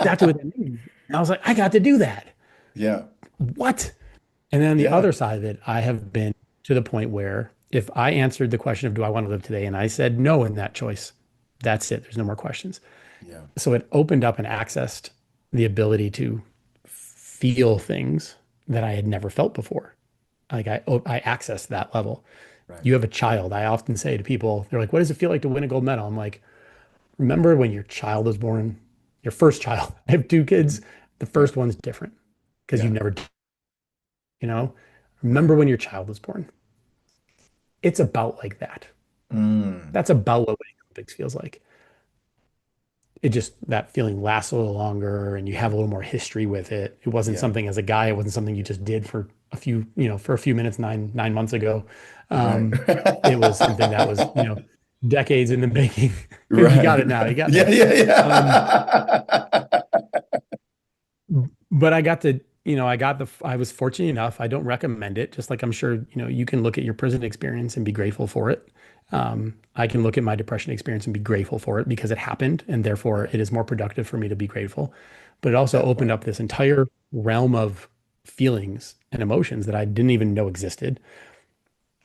Exactly what that means. And I was like, I got to do that. Yeah. What? And then on the Yeah. other side of it, I have been to the point where if I answered the question of do I want to live today and I said no in that choice, that's it. There's no more questions. Yeah. So it opened up and accessed the ability to feel things that I had never felt before. Like I accessed that level. Right. You have a child. I often say to people, they're like, what does it feel like to win a gold medal? I'm like, remember when your child was born, your first child? I have two Hmm. kids. The Right. first one's different because you Yeah. never, you know, Right. remember when your child was born. It's about like that. Mm. That's about what winning Olympics feels like. It just that feeling lasts a little longer and you have Yeah. a little more history with it. It wasn't Yeah. something as a guy, it wasn't something you just did for a few, for a few minutes nine months ago. Right. Um, it was something that was, decades in the making. You got Right. it now. You got Yeah. me. Yeah. Um, Yeah. but I was fortunate enough. I don't recommend it, just like I'm sure, you can look at your prison experience and be grateful for it. I can look at my depression experience and be grateful for it because it happened, and therefore Right. it is more productive for me to be grateful. But it also That opened part. up this entire realm of feelings and emotions that I didn't even know existed.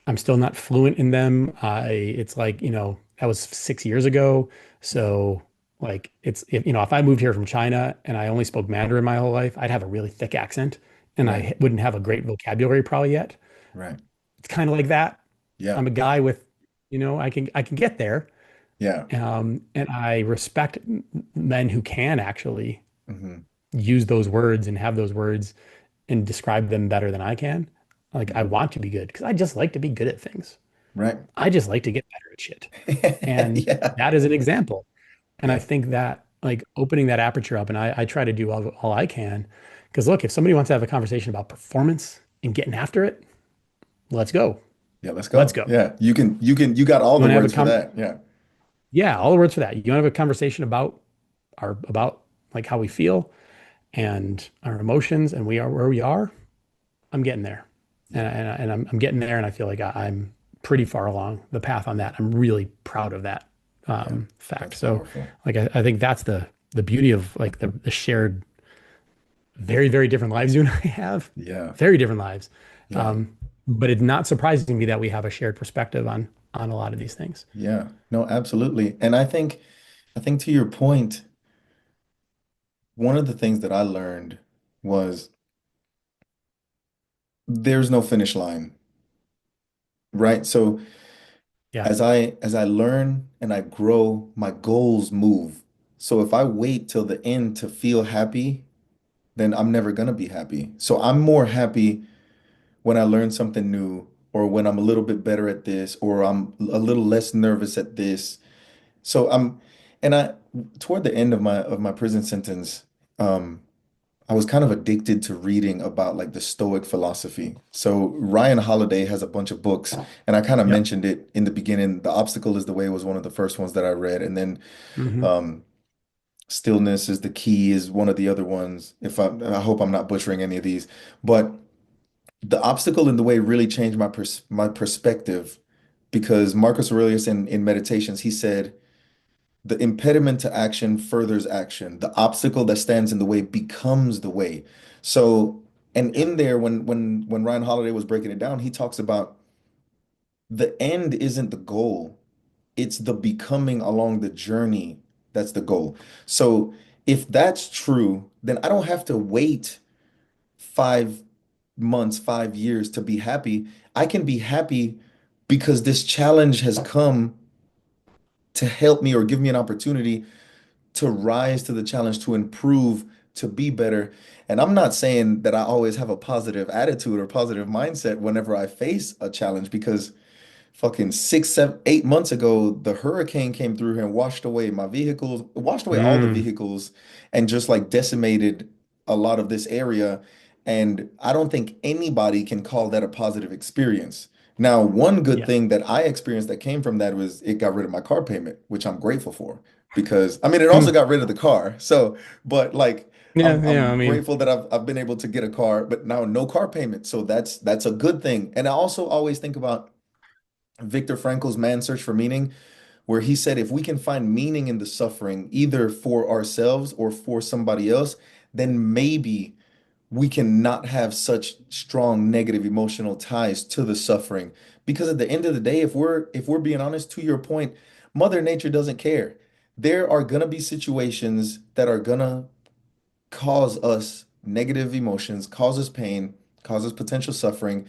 I'm still not fluent in them. It's like, that was 6 years ago. Yeah. So like if I moved here from China and I only spoke Mandarin my whole life, I'd have a really thick accent and Right. I wouldn't have a great vocabulary probably yet. Right. It's kind of like that. Yeah. I'm a guy with, I can get there. Yeah. And I respect men who can actually Hmm. use those words and have those words and describe them better than I can. Like I Hmm. want to be good because I just like to be good at things. Right. I just like to get better at shit. And Yeah. that is an example. And I Yeah. think that like opening that aperture up, and I try to do all I can. Because look, if somebody wants to have a conversation about performance and getting after it, let's go. Yeah, let's Let's go. go. Yeah, you got all You the want to have a words for that. Yeah. yeah, all the words for that. You want to have a conversation about like how we feel and our emotions and we are where we are. I'm getting there. Yeah. And I'm getting there and I feel like I'm pretty far along the path on that. I'm really proud of that Yeah. fact. That's So powerful. like I think that's the beauty of like the shared very, very different lives you and I have. Yeah. Very different lives. Yeah. Um, but it's not surprising to me that we have a shared perspective on a lot of these things. Yeah. No, absolutely. And I think to your point, one of the things that I learned was there's no finish line, right? So Yeah. as I learn and I grow, my goals move. So if I wait till the end to feel happy, then I'm never gonna be happy. So I'm more happy when I learn something new, or when I'm a little bit better at this, or I'm a little less nervous at this. So and I toward the end of my prison sentence, um, I was kind of addicted to reading about like the Stoic philosophy. So Ryan Holiday has a bunch of books, and I kind of Yep. mentioned it in the beginning. The Obstacle is the Way was one of the first ones that I read, and then Hmm. um, Stillness is the Key is one of the other ones. I hope I'm not butchering any of these, but the Obstacle in the Way really changed my perspective, because Marcus Aurelius in Meditations, he said, the impediment to action furthers action. The obstacle that stands in the way becomes the way. So, and Yeah. in there, when Ryan Holiday was breaking it down, he talks about the end isn't the goal, it's the becoming along the journey that's the goal. So, if that's true, then I don't have to wait 5 months, 5 years to be happy. I can be happy because this challenge has come to help me or give me an opportunity to rise to the challenge, to improve, to be better. And I'm not saying that I always have a positive attitude or positive mindset whenever I face a challenge, because fucking 6, 7, 8 months ago, the hurricane came through here and washed away my vehicles, washed away all the Mm, vehicles, and just like decimated a lot of this area. And I don't think anybody can call that a positive experience. Now, one good yeah. thing that I experienced that came from that was it got rid of my car payment, which I'm grateful for, because I mean it also Mm, got rid of the car. So, but like yeah. Yeah. I'm I mean, grateful that I've been able to get a car, but now no car payment. So that's a good thing. And I also always think about Viktor Frankl's Man's Search for Meaning, where he said if we can find meaning in the suffering, either for ourselves or for somebody else, then maybe we can not have such strong negative emotional ties to the suffering. Because at the end of the day, if we're being honest, to your point, Mother Nature doesn't care. There are gonna be situations that are gonna cause us negative emotions, cause us pain, cause us potential suffering.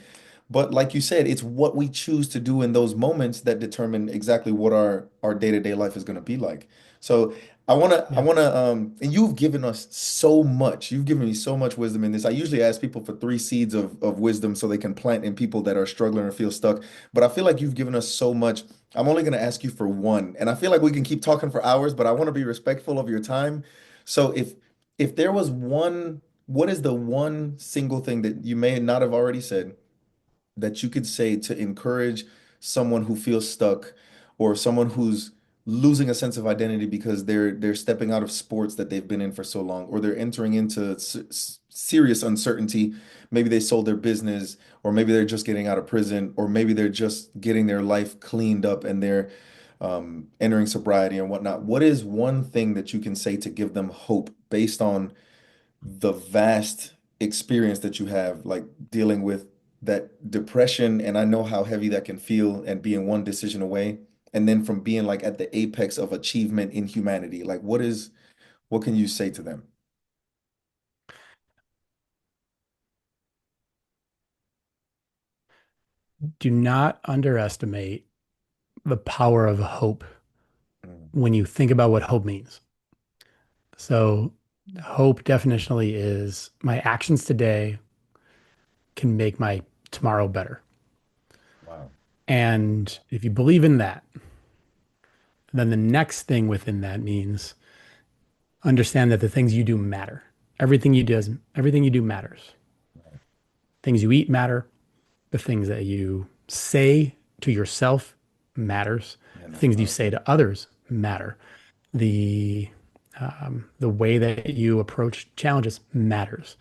But like you said, it's what we choose to do in those moments that determine exactly what our day-to-day life is going to be like. So I yeah. wanna and you've given us so much. You've given me so much wisdom in this. I usually ask people for 3 seeds of wisdom so they can plant in people that are struggling or feel stuck. But I feel like you've given us so much. I'm only going to ask you for one. And I feel like we can keep talking for hours, but I want to be respectful of your time. So if there was one, what is the one single thing that you may not have already said that you could say to encourage someone who feels stuck, or someone who's losing a sense of identity because they're stepping out of sports that they've been in for so long, or they're entering into serious uncertainty? Maybe they sold their business, or maybe they're just getting out of prison, or maybe they're just getting their life cleaned up and they're entering sobriety and whatnot. What is one thing that you can say to give them hope based on the vast experience that you have, like dealing with that depression? And I know how heavy that can feel, and being one decision away, and then from being like at the apex of achievement in humanity. Like what can you say to them? Do not underestimate the power of hope Mm, when you think about what hope means. So, hope definitionally is my actions today can make my tomorrow better. wow. And if you believe in that, then the next thing within that means understand that the things you do matter. Everything you do matters. Things you eat matter. The things that you say to yourself matters. Man, The that's things you say powerful. to others matter. The the way that you approach challenges matters.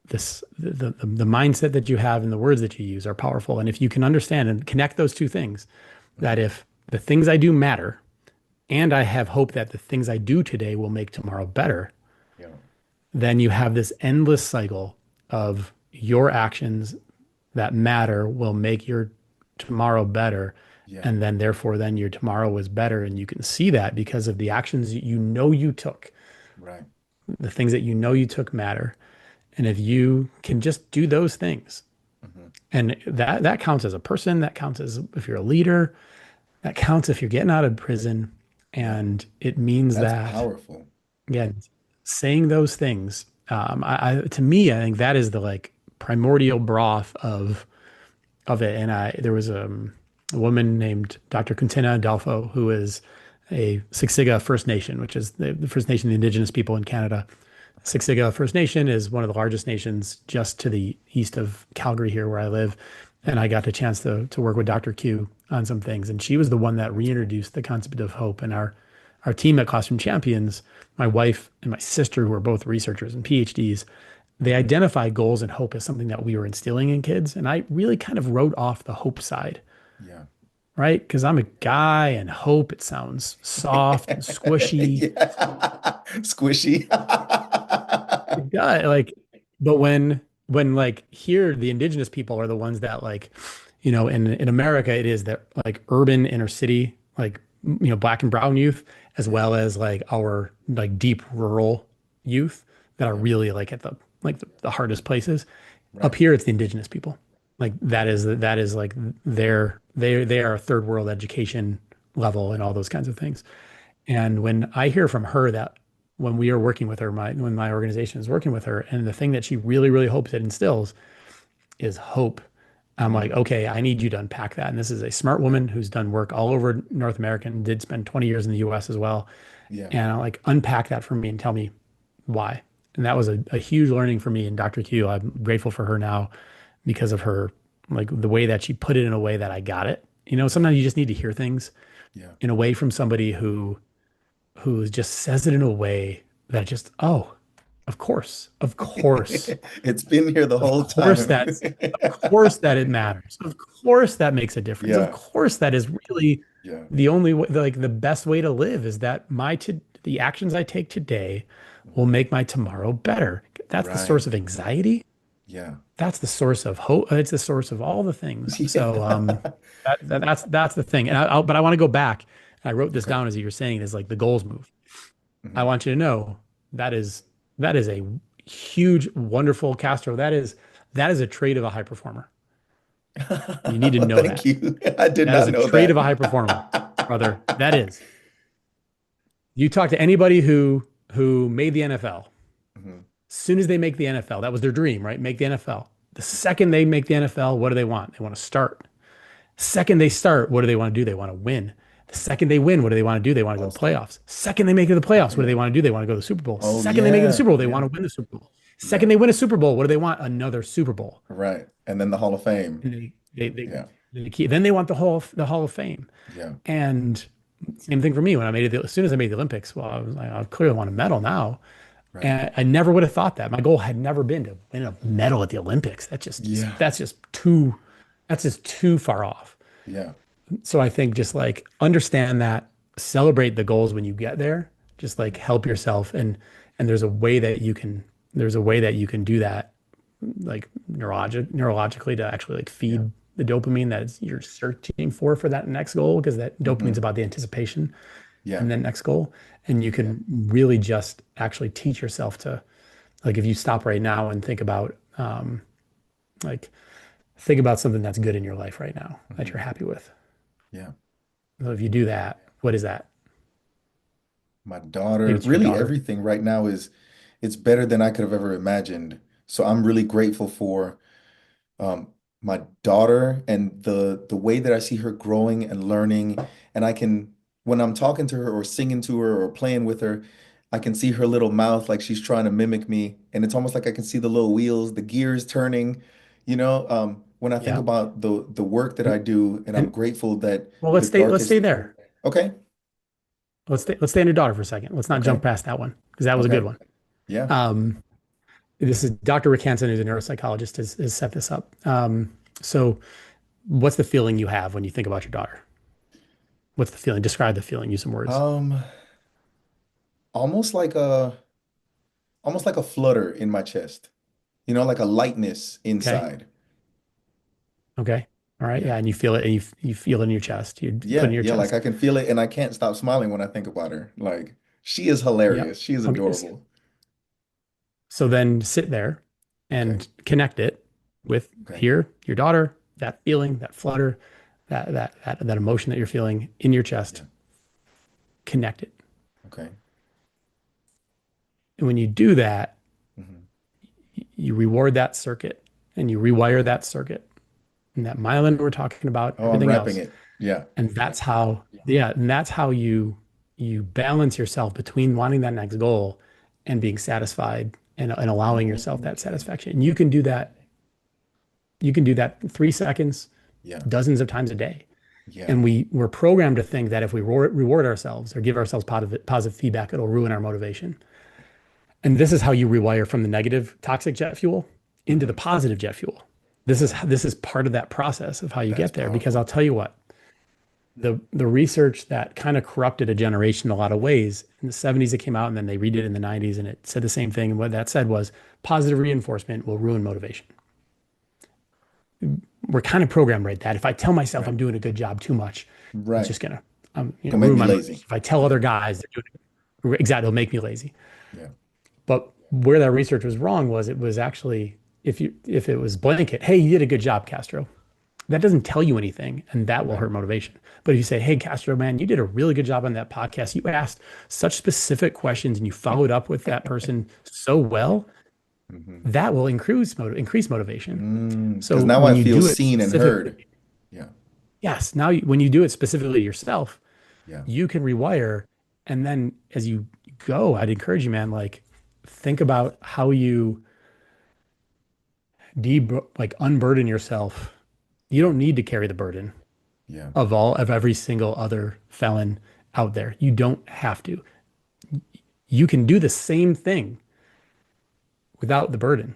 The mindset that you have and the words that you use are powerful. And if you can understand and connect those two things, that Hmm. if the things I do matter, and I have hope that the things I do today will make tomorrow better, Yeah. then you have this endless cycle of your actions that matter will make your tomorrow better. Yeah. And then therefore, then your tomorrow is better. And you can see that because of the actions you know you took. Right. The things that you know you took matter. And if you can just do those things, Hmm. and that counts as a person, that counts as if you're a leader, that counts if you're getting out of prison. Yeah. And it means That's that, powerful. again, saying those things, to me, I think that is the like primordial broth of it. And there was a woman named Dr. Quintina Adolfo, who is a Siksika First Nation, which is the First Nation, the indigenous people in Canada. Siksika First Nation is one of the largest nations just to the east of Calgary here where I live. And I Hmm. got the chance to work with Dr. Q on some things. And she was the one that That's cool. reintroduced the concept of hope. And our team at Classroom Champions, my wife and my sister, who are both researchers and PhDs, they Hmm. identified goals and hope as something that we were instilling in kids. And I really kind of wrote off the hope side, Yeah. right? Because I'm a guy and hope, it sounds soft and squishy. Yeah. Squishy. It does, like, but when like here, the indigenous people are the ones that like, in America, it is that like urban inner city, like black and brown youth, as Yeah. well as like our like deep rural youth that are Yeah. really like at the hardest places. Up Right. here, it's the indigenous people. Like that is like they are a third world education level and all those kinds of things. And when I hear from her that when we are working with her, when my organization is working with her, and the thing that she really, really hopes it instills is hope. I'm like, Mm. okay, I need you to unpack that. And this is a smart Right. woman who's done work all over North America and did spend 20 years in the US as well. Yeah. And I'm like, unpack that for me and tell me why. And that was a huge learning for me. And Dr. Q, I'm grateful for her now because of her, like the way that she put it in a way that I got it. Right. Sometimes you just need to hear things Yeah. in a way from somebody who just says it in a way that just, oh, of course, It's been here the of whole course time. that it matters. Of course that makes a difference. Of Yeah. course that is really Yeah. the only way, like the best way to live is that the actions I take today will Mhm. make my tomorrow better. That's the Right. source of anxiety. Yeah. That's the source of hope. It's the source of all the things. So Yeah. that's the thing. But I want to go back. I wrote this Okay. down as you were saying is like the goals move. I Mhm. want you to know that is that is a huge, wonderful Castro. That is a trait of a high performer. You need to Well, know thank that. you. I did That is not a know trait of that. a high performer, brother. That is. You talk to anybody who made the NFL. Mhm. As soon as they make the NFL, that was their dream, right? Make the NFL. The second they make the NFL, what do they want? They want to start. Second they start, what do they want to do? They want to win. The second they win, what do they want to do? They want to go to the Boston. playoffs. Second they make it to the playoffs, Oh what do they yeah. want to do? They want to go to the Super Bowl. Oh Second they make it to the yeah. Super Bowl, they want Yeah. to win the Super Bowl. Second Yeah. they win a Super Bowl, what do they want? Another Super Bowl. Right. And then the Hall of Fame. And Yeah. then they want the Hall of Fame. Yeah. And same thing for me when I made it. As soon as I made the Olympics, well, I was like, I clearly want a medal now. Right. And I never would have thought that. My goal had never been to win a medal at the Olympics. Yeah. That's just too far off. Yeah. So I think just like understand that, celebrate the goals when you get there, just like help yourself. And there's a way that you can do that like neurologically to actually like Yeah. feed the dopamine that you're searching for that next goal, because that dopamine's Hmm. about the anticipation Yeah. and then next goal. And you Yeah. can really just actually teach yourself to, like, if you stop right now and like think about something that's good in your life right now that Hmm. you're happy with. Yeah. So if you do that, what is that? My Maybe daughter, it's your really daughter. everything right now is it's better than I could have ever imagined. So I'm really grateful for um, my daughter and the way that I see her growing and learning. And I can, when I'm talking to her or singing to her or playing with her, I can see her little mouth like she's trying to mimic me. And it's almost like I can see the little wheels, the gears turning, you know. when I think Yeah. about the work that I And, do, and I'm and grateful that well, the let's stay darkest. there. Okay. Let's stay on your daughter for a second. Let's not jump Okay. past that one because that was a good Okay. one. Yeah. Um, this is Dr. Rick Hansen, who's a neuropsychologist, has set this up. So what's the feeling you have when you think about your daughter? What's the feeling? Describe the feeling. Use some words. Um, almost like a flutter in my chest. Like a lightness Okay. inside. Okay. All right. Yeah. Yeah. And you feel it and you feel it in your chest. You put it in Yeah, your yeah, like chest. I can feel it and I can't stop smiling when I think about her. Like she is Yep. hilarious. She is Okay. adorable. So then sit there Okay. and connect it with Okay. here, your daughter, that feeling, that flutter, that emotion that you're feeling in your chest. Yeah. Connect it. Okay. And when you do that, Hmm. you reward that circuit and you rewire that circuit and that myelin we're talking about, Oh, I'm everything wrapping else. it. Yeah. And that's how, yeah, and that's how you balance yourself between wanting that next goal and being satisfied and allowing yourself that Okay. satisfaction. And you can do that. You can do that in 3 seconds, Yeah. dozens of times a day. Yeah. And we're programmed to think that if we reward ourselves or give ourselves positive feedback, it'll ruin our motivation. And this is how you rewire from the negative toxic jet fuel into the Hmm. positive jet fuel. Yeah. This is part of that process of how you That's get there. Because I'll powerful. tell you what, the research that kind of corrupted a generation in a lot of ways in the 70s it came out and then they redid it in the 90s and it said the same thing. And what that said was positive reinforcement will ruin motivation. We're kind of programmed right that if I tell myself Right. I'm doing a good job too much, it's Right. just gonna Gonna make ruin me my motivation. lazy. If I tell Yeah. other guys they're doing it, exactly, it'll make me lazy. Yeah. But where that research was wrong was it was actually if it was blanket, hey, you did a good job, Castro. That doesn't tell you anything, and that will Right. hurt motivation. But if you say, hey, Castro, man, you did a really good job on that podcast. You asked such specific questions and you followed up with that person so well, Hmm. that will increase motivation. Because So now I when you feel do it seen and heard. specifically, Yeah. yes, now when you do it specifically yourself, Yeah. you can rewire. And then as you go, I'd encourage you, man, like think about how you like unburden yourself. You don't need to carry the burden Yeah. of every single other felon out there. You don't have to. You can do the same thing without the burden.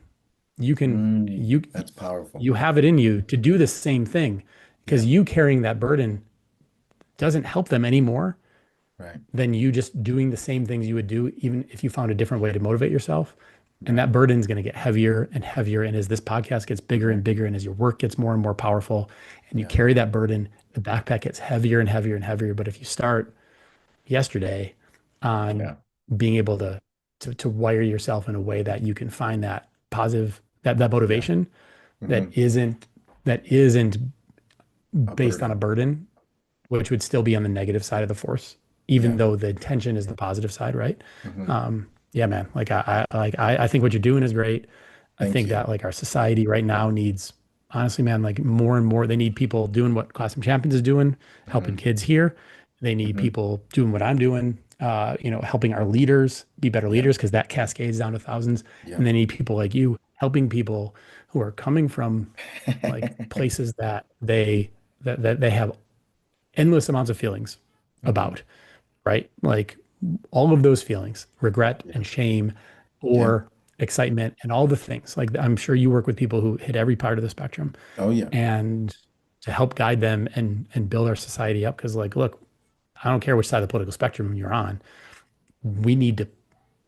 You can you That's powerful. you have it in you to do the same thing because Yeah. you carrying that burden doesn't help them anymore Right. than you just doing the same things you would do even if you found a different way to motivate yourself. And Right. that burden is going to get heavier and heavier. And as this podcast gets bigger and Right. bigger, and as your work gets more and more powerful, and you Yeah. carry that burden, the backpack gets heavier and heavier and heavier. But if you start yesterday on Yeah. being able to wire yourself in a way that you can find that positive that Yeah. motivation that Hmm. isn't A based on a burden. burden, which would still be on the negative side of the force, even Yeah. though the intention is the positive side, right? Hmm. Yeah, man. I think what you're doing is great. I Thank think you. that like our society right now needs, honestly, man, like more and more, they need people doing what Classroom Champions is doing, helping Hmm. kids here. They need Hmm. people doing what I'm doing, helping our leaders be better Yeah. leaders because that cascades down to thousands. Yeah. And they need people like you helping people who are coming from like places that they have endless amounts of feelings Hmm. about, right? Like all of those feelings, regret Yeah. and shame Yeah. or excitement and all the things. Like I'm sure you work with people who hit every part of the spectrum Oh, yeah. and to help guide them and build our society up. Cause like, look, I don't care which side of the political spectrum you're on. We need to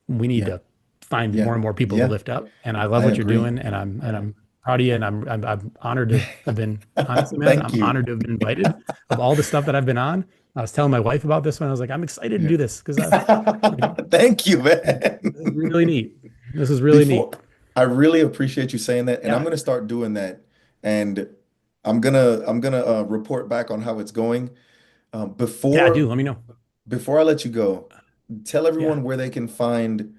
we need Yeah. to find Yeah. more and more people to Yeah. lift up. And I love I what you're agree. doing. And I'm proud of you. And I'm honored to have been honestly, man, Thank I'm you. honored to have been invited of all the stuff that I've been on. I was telling my wife about this one. I was like, I'm excited to Yeah. do this because like, Thank you, this is man. really neat. This is really Before, neat. I really appreciate you saying that, and I'm Yeah. gonna start doing that, and I'm gonna report back on how it's going. Yeah, do Before let me know. before I let you go, tell Yeah. everyone where they can find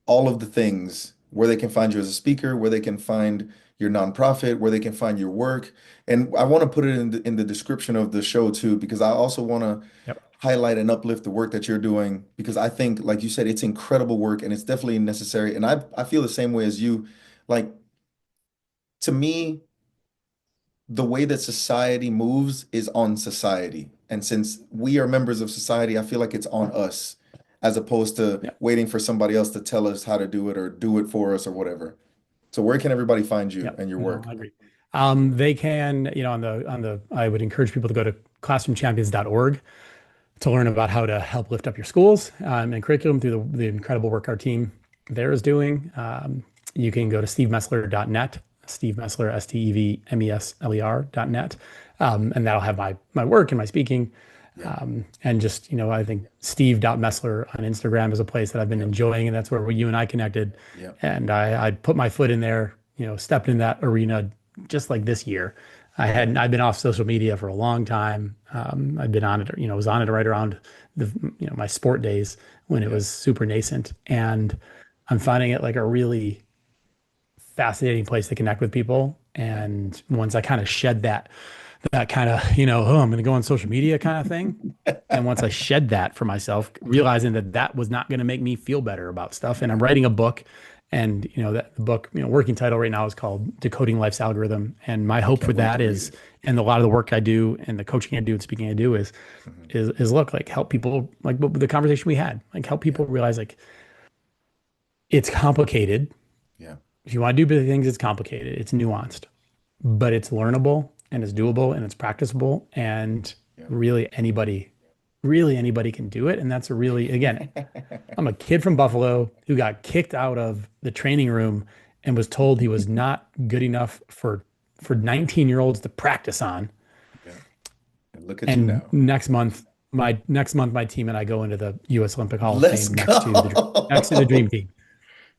all of the things, where they can find you as a speaker, where they can find your nonprofit, where they can find your work. And I want to put it in the description of the show too, because I also want to Yep. highlight and uplift the work that you're doing, because I think, like you said, it's incredible work and it's definitely necessary. And I feel the same way as you. Like, to me, the way that society moves is on society. And since we are members of society, I feel like it's on us as opposed to Yeah. waiting for somebody else to tell us how to do it or do it for us or whatever. So where can everybody find you Yep. and your No, work? I agree. They can, I would encourage people to go to classroomchampions.org to learn about how to help lift up your schools and curriculum through the incredible work our team there is doing. You can go to stevemesler.net, Steve Mesler, STEVMESLER.net, and that'll have my work and my speaking. Yeah. And just, I think steve.mesler on Instagram is a place that I've been Yep. enjoying, and that's where you and I connected. Yep. And I put my foot in there, stepped in that arena just like this year. I'd been off social media for a long time. I'd been on it, was on it right around the, my sport days when it Yeah. was super nascent. And I'm finding it like a really fascinating place to connect with people. Yeah. And once I kind of shed that kind of, oh, I'm going to go on social media kind of thing. And once I shed that for myself, realizing that that was not going to make me feel better about stuff. And I'm writing a book, and that the book, working title right now is called Decoding Life's Algorithm. And my I hope for can't wait that to read is, it. and a lot of the work I do and the coaching I do and speaking I do is, Mhm. is look, like, help people, like the conversation we had, like, help Yeah. people realize, like, it's complicated. Yeah. If you want to do big things, it's complicated. It's nuanced, but it's learnable and it's doable and it's practicable. And Yeah. really anybody can do it. And that's a really, again, I'm a kid from Buffalo who got kicked out of the training room and was told he was not good enough for 19-year-olds to practice on. Yeah. And look at you And now. next month my team and I go into the US Olympic Hall of Let's Fame next to the dream go. team.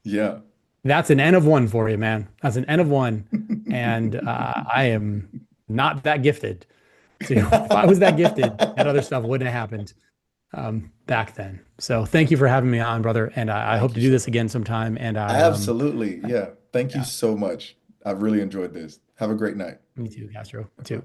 Yeah. That's an N of one for you, man. That's an N of one. And I am not that gifted. So if I was that gifted, that other stuff wouldn't have happened back then. So thank you for having me on, brother. And I hope Thank to you do so this much. again sometime. And Absolutely. Yeah. Thank you yeah, so much. I've really enjoyed this. Have a great night. me too, Castro. Me too.